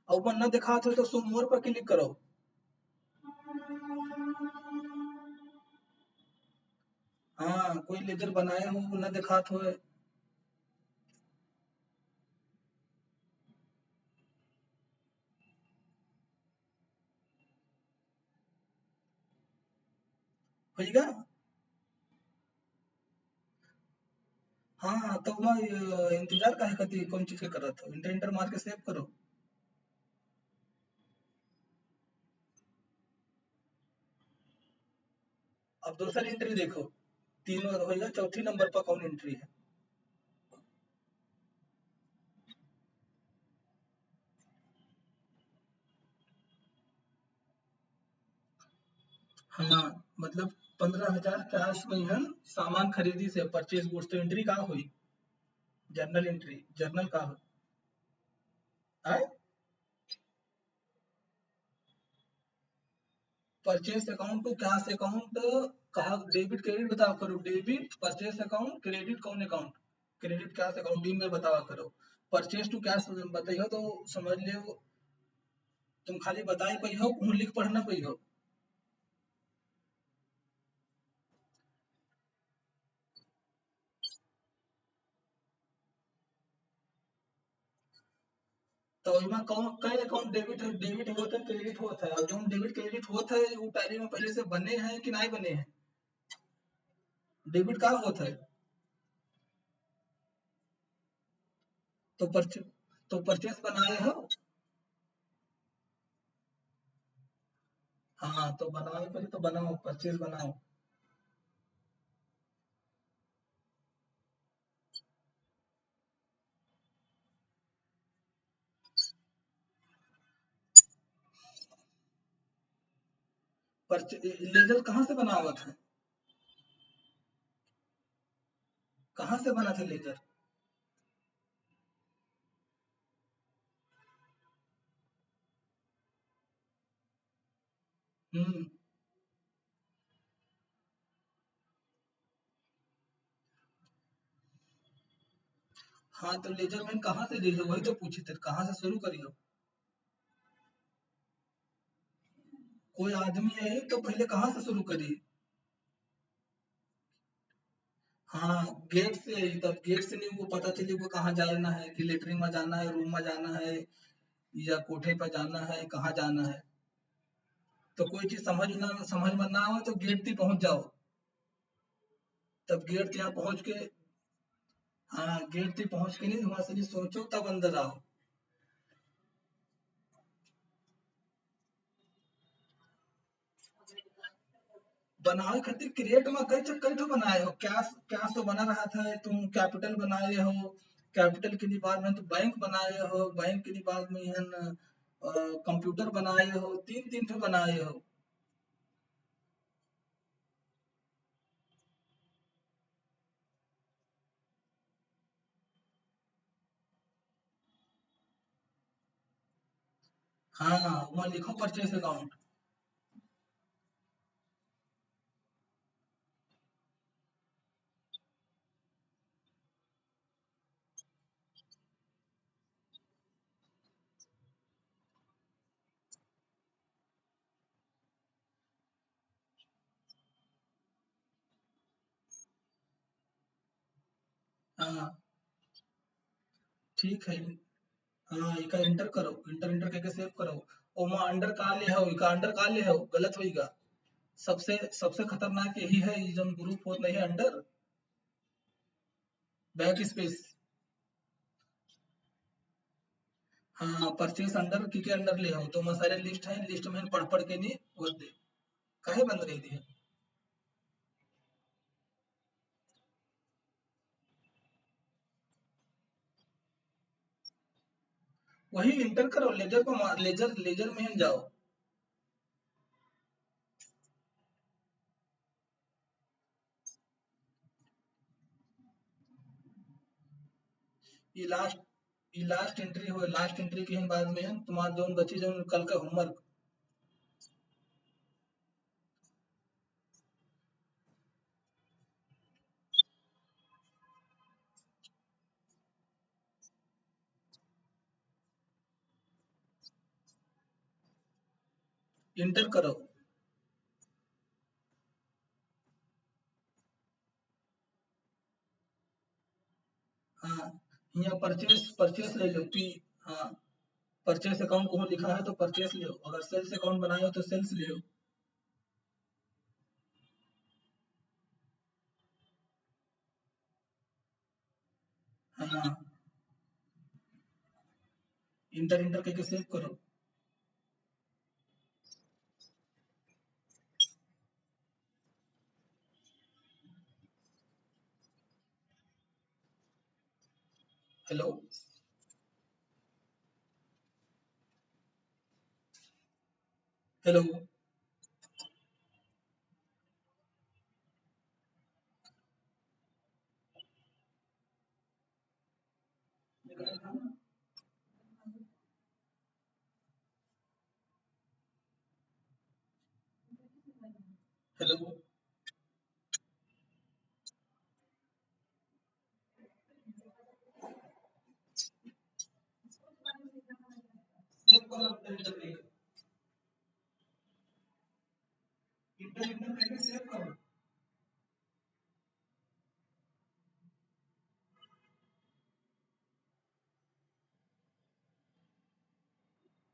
और ऊपर न दिखा तो सो मोर पर क्लिक करो। हाँ, कोई लेजर बनाया हो न दिखात हो। होइगा। हाँ तो मैं इंतजार काहे करती, कौन चीज के करत हो, इंटर इंटर मार के सेव करो। अब दूसरी एंट्री देखो, तीनों होइगा, चौथी नंबर पर कौन एंट्री है। हाँ, मतलब 15,000 कैश में है, सामान खरीदी से परचेज गुड्स, तो एंट्री का हुई, जर्नल एंट्री, जर्नल का हो। आए, परचेस अकाउंट को कैश अकाउंट कहा, डेबिट क्रेडिट बताओ करो, डेबिट परचेस अकाउंट, क्रेडिट कौन अकाउंट, क्रेडिट कैश अकाउंट दिन में बतावा करो। परचेस टू कैश बताइयो तो समझ लियो, तुम खाली बताई पई हो, कहूँ लिख पढ़ना पई हो। तो इमा कौन कई अकाउंट डेबिट डेबिट होता है क्रेडिट होता है, और जो डेबिट क्रेडिट होता है वो टैली में पहले से बने हैं कि नहीं बने हैं। डेबिट का होता है, तो परचे तो परचेस बनाए हो। हाँ तो बनाओ, पहले तो बनाओ, परचेस बनाओ। लेजर कहाँ से बना हुआ था, कहाँ से बना था लेजर। हम्म। हाँ तो लेजर मैन कहाँ से ली हो, वही तो पूछे थे कहाँ से शुरू करी हो। कोई आदमी है तो पहले कहाँ से शुरू करी। हाँ, गेट से, तब गेट से नहीं वो पता चली वो कहाँ जाना है, कि लेटरिन में जाना है, रूम में जाना है, या कोठे पर जाना है, कहाँ जाना है। तो कोई चीज समझ में ना आवे तो गेट तक पहुंच जाओ। तब गेट यहाँ पहुंच के, हाँ गेट तक पहुंच के नहीं वहां से सोचो तब अंदर आओ। बनाए खातिर क्रिएट में कई ठो बनाए हो, क्या क्या तो बना रहा था, तुम कैपिटल बनाए हो, कैपिटल के बाद में तो बैंक बनाए हो, बैंक के बाद में कंप्यूटर बनाए हो, तीन तीन ठो बनाए हो। हाँ वहाँ लिखो परचेस अकाउंट। हाँ ठीक है। हाँ इका एंटर करो, एंटर एंटर करके सेव करो। और वहाँ अंडर का ले हो, इका अंडर का ले हो, गलत होएगा। सबसे सबसे खतरनाक यही है, ये जो ग्रुप होता नहीं है अंडर, बैक स्पेस। हाँ परचेस अंडर के अंडर ले हो, तो मैं सारे लिस्ट है, लिस्ट में पढ़ पढ़ के नहीं वो दे काहे बंद रही थी। वही इंटर करो, लेजर को लेजर लेजर में जाओ। ये लास्ट एंट्री हो, लास्ट एंट्री के बाद में है तुम्हारा जोन बची, जो कल का होमवर्क। इंटर करो। हाँ यहाँ परचेस परचेस ले लो पी। हाँ परचेस अकाउंट को लिखा है तो परचेस ले लो, अगर सेल्स अकाउंट बनाए हो तो सेल्स ले लो। हाँ इंटर इंटर करके सेव करो। हेलो। हेलो। हेलो। सेव करो इंटर इंटर करके, इंटर इंटर करके सेव करो।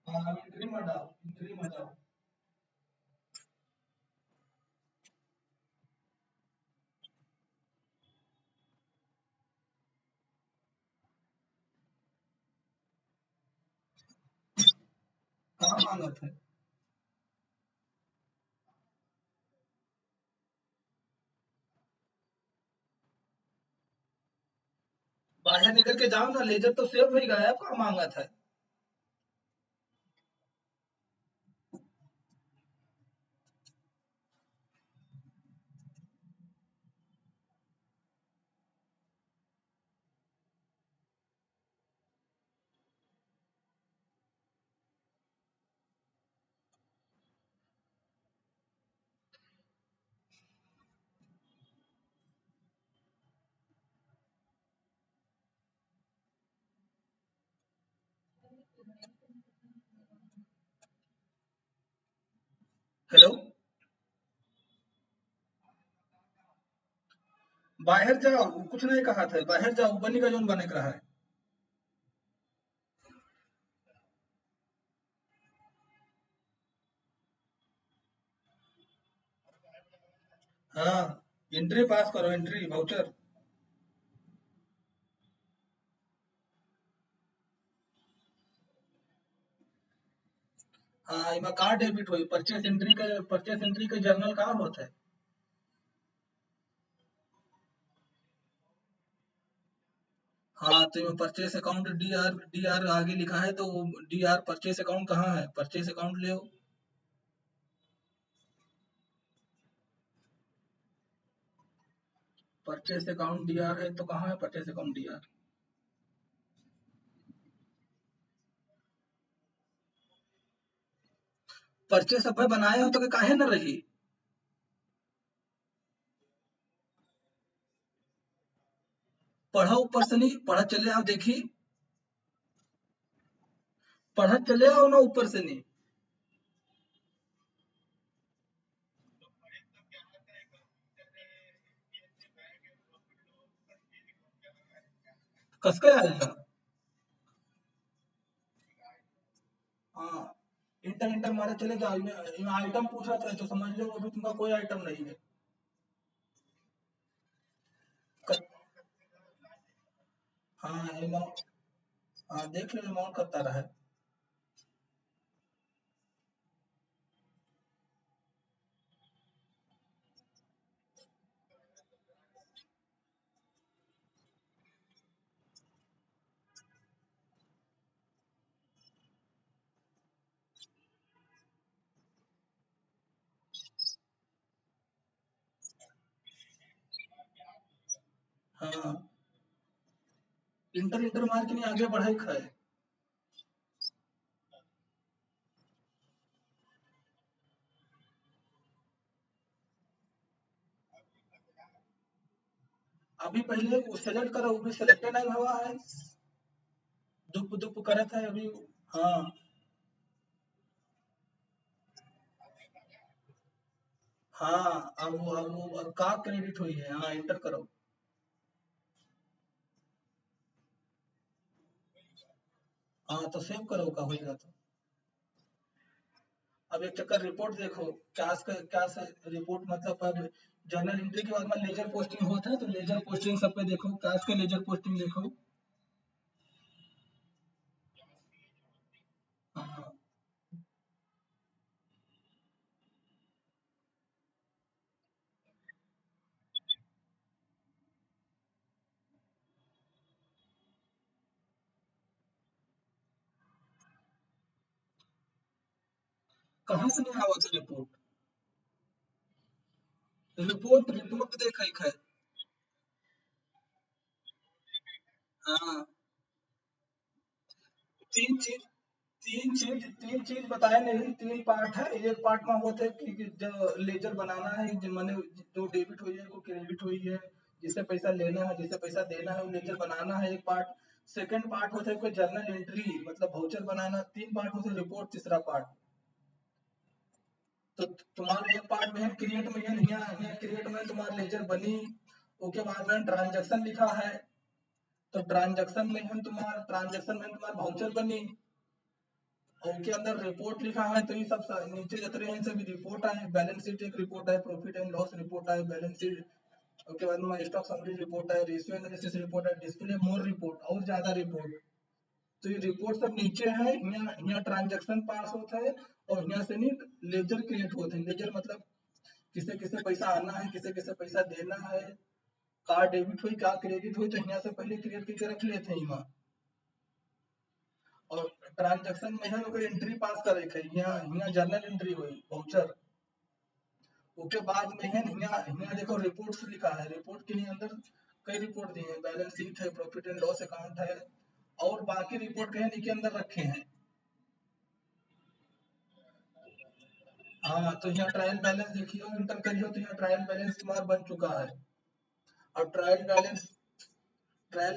हाँ एंट्री में डालो, एंट्री में जाओ। कहाँ मांगा था। बाहर निकल के जाओ ना, लेजर तो सेव हो गया है, कहाँ मांगा था। हेलो। बाहर जाओ, कुछ नहीं कहा था, बाहर जाओ, बनी का जोन बने का रहा है। एंट्री पास करो, एंट्री वाउचर। हाँ, इमा का डेबिट हुई, परचेस एंट्री का जर्नल का होता है। हाँ, तो इमा परचेस अकाउंट डी आर आगे लिखा है, तो डी आर परचेस अकाउंट कहाँ है, परचेस अकाउंट ले। परचेस अकाउंट डी आर है तो कहाँ है purchase account D R. Purchase अब बनाए हो तो काहे न रही। पढ़ा ऊपर से नहीं, पढ़ा चले आओ देखी, पढ़ा चले आओ ना ऊपर से नहीं। कसके आएगा। हाँ, इंटर इंटर मारे चले जाओ, इनमें आइटम पूछा था तो समझ लो अभी तुमका कोई आइटम नहीं है। क- हाँ अमाउंट, हाँ देख लो अमाउंट कितना रहा है। हाँ, इंटर इंटर मार के नहीं आगे बढ़ाई खाए। अभी पहले वो सेलेक्ट करो, वो भी सिलेक्टेड नहीं हुआ है, दुप दुप करत है अभी। हाँ हाँ, अब का क्रेडिट हुई है, हाँ इंटर करो। हाँ तो सेव करो का होगा तो। अब एक चक्कर रिपोर्ट देखो, क्या से रिपोर्ट मतलब अब जर्नल एंट्री के बाद में लेजर पोस्टिंग होता है, तो लेजर पोस्टिंग सब पे देखो, कैश का लेजर पोस्टिंग देखो। हाँ, कहाँ से नहीं आवा था रिपोर्ट। रिपोर्ट रिपोर्ट देख है। हाँ, तीन चीज तीन चीज बताए नहीं, तीन पार्ट है। एक पार्ट में होता है कि जो लेजर बनाना है, जो मैंने जो डेबिट हुई है वो क्रेडिट हुई है, जिसे पैसा लेना है जिसे पैसा देना है वो लेजर बनाना है, एक पार्ट। सेकंड पार्ट होता है कोई जर्नल एंट्री मतलब वाउचर बनाना। तीन पार्ट होता है रिपोर्ट, तीसरा पार्ट। तो तुम्हारा एक पार्ट में क्रिएट में यहाँ क्रिएट में तुम्हारा लेजर बनी। उसके बाद में ट्रांजैक्शन लिखा है, तो ट्रांजैक्शन में तुम्हारा वाउचर बनी। और उनके अंदर रिपोर्ट लिखा है, तो ये सब नीचे जितने हैं सभी रिपोर्ट आए, बैलेंस शीट एक रिपोर्ट है, प्रॉफिट एंड लॉस रिपोर्ट है, बैलेंस शीट। उसके बाद में स्टॉक समरी रिपोर्ट है, रेशियो एनालिसिस रिपोर्ट है, डिस्प्ले मोर रिपोर्ट और ज्यादा रिपोर्ट। तो ये रिपोर्ट सब नीचे है, यहाँ यहाँ ट्रांजैक्शन पास होता है। और यहाँ से नहीं लेजर क्रिएट होते हैं। लेजर मतलब किसे किसे पैसा आना है, किसे किसे पैसा देना है, का डेबिट हुई का क्रेडिट हुई, तो यहाँ से पहले क्लियर करके रख लेते हैं यहाँ। और ट्रांजैक्शन में है लोग एंट्री पास करे थे, यहाँ यहाँ जर्नल एंट्री हुई वाउचर। उसके बाद में है यहाँ यहाँ देखो रिपोर्ट्स लिखा है, रिपोर्ट के लिए अंदर कई रिपोर्ट दी है, बैलेंस शीट है, प्रॉफिट एंड लॉस अकाउंट है, और बाकी रिपोर्ट कहीं के अंदर रखे हैं। हाँ, तो यहाँ ट्रायल बैलेंस देखिए, इंटर करिए तो यहाँ ट्रायल बैलेंस तुम्हारा बन चुका है। और ट्रायल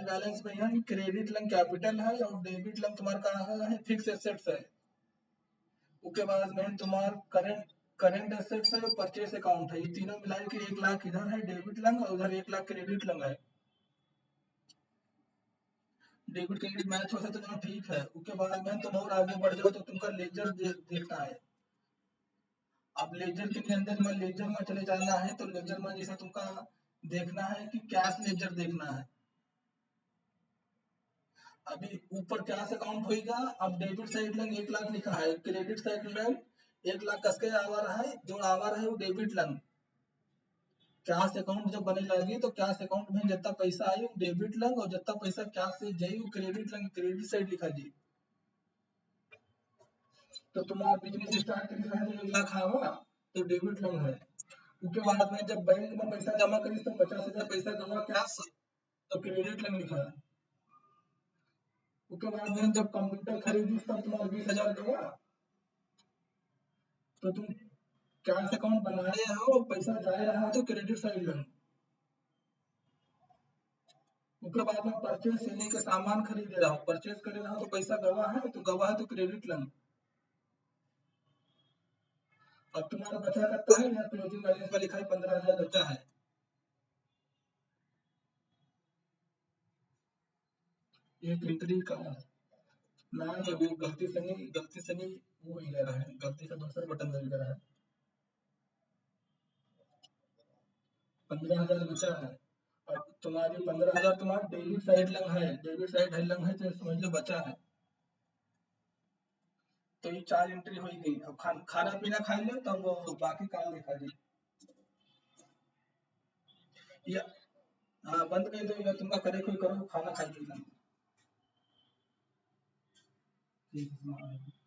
बैलेंस में यहाँ क्रेडिट लंग कैपिटल है और डेबिट लंग तुम्हारा कहाँ है, फिक्स एसेट्स है। उसके बाद में तुम्हारा करंट करंट एसेट्स है, परचेस अकाउंट है, ये तीनों मिला के 1 लाख इधर है डेबिट लंग, और उधर 1 लाख क्रेडिट लंग है। डेबिट क्रेडिट मैच होता है तो चलो ठीक है। उसके बाद में तुम और आगे बढ़ जाओ तो तुमका लेजर देखना है। अब लेजर के अंदर में लेजर में चले जाना है तो लेजर में जैसा तुमका देखना है कि कैश लेजर देखना है। अभी ऊपर कैश अकाउंट होएगा। अब डेबिट साइड लंग 1 लाख लिखा है, क्रेडिट साइड लंग 1 लाख कसके आवा रहा है, जो आवा रहा है वो डेबिट लंग। कैश अकाउंट जब बने लगी तो कैश अकाउंट में जितना पैसा आई वो डेबिट लंग और जितना पैसा कैश से जाई वो क्रेडिट लंग, क्रेडिट साइड लिखा जी। तो तुम्हारा बिजनेस स्टार्ट करके है तो 1 लाख आवा तो डेबिट लंग है। उसके बाद में जब बैंक में पैसा जमा करी तो 50,000 पैसा जमा कैश तो क्रेडिट लंग लिखा है। उसके बाद में जब कंप्यूटर खरीदी तब तुम्हारा 20,000 गवा तो तुम कैश अकाउंट बना रहे हो, पैसा जा रहा है तो क्रेडिट साइड लंग। उसके बाद में परचेज यानी के सामान खरीद रहा हो, परचेज कर रहा हो तो पैसा गवा है तो गवा है तो क्रेडिट लंग। अब तुम्हारा बचा करता है या क्लोजिंग बैलेंस में लिखा है 15,000 बचा है। एक एंट्री का ना ये वो गलती से नहीं वो ही ले रहा है, गलती से दूसरा बटन दब रहा है। 15,000 बचा है। अब तुम्हारी 15,000 तुम्हारा डेबिट साइड लंग है, डेबिट साइड है लंग है तो समझ लो बचा है। तो ये 4 एंट्री हो गई। अब खाना पीना खा लो तब बाकी काम देखा जी। या हाँ बंद कर दो या तुमका करे कोई करो, खाना खाई लेना। ठीक है।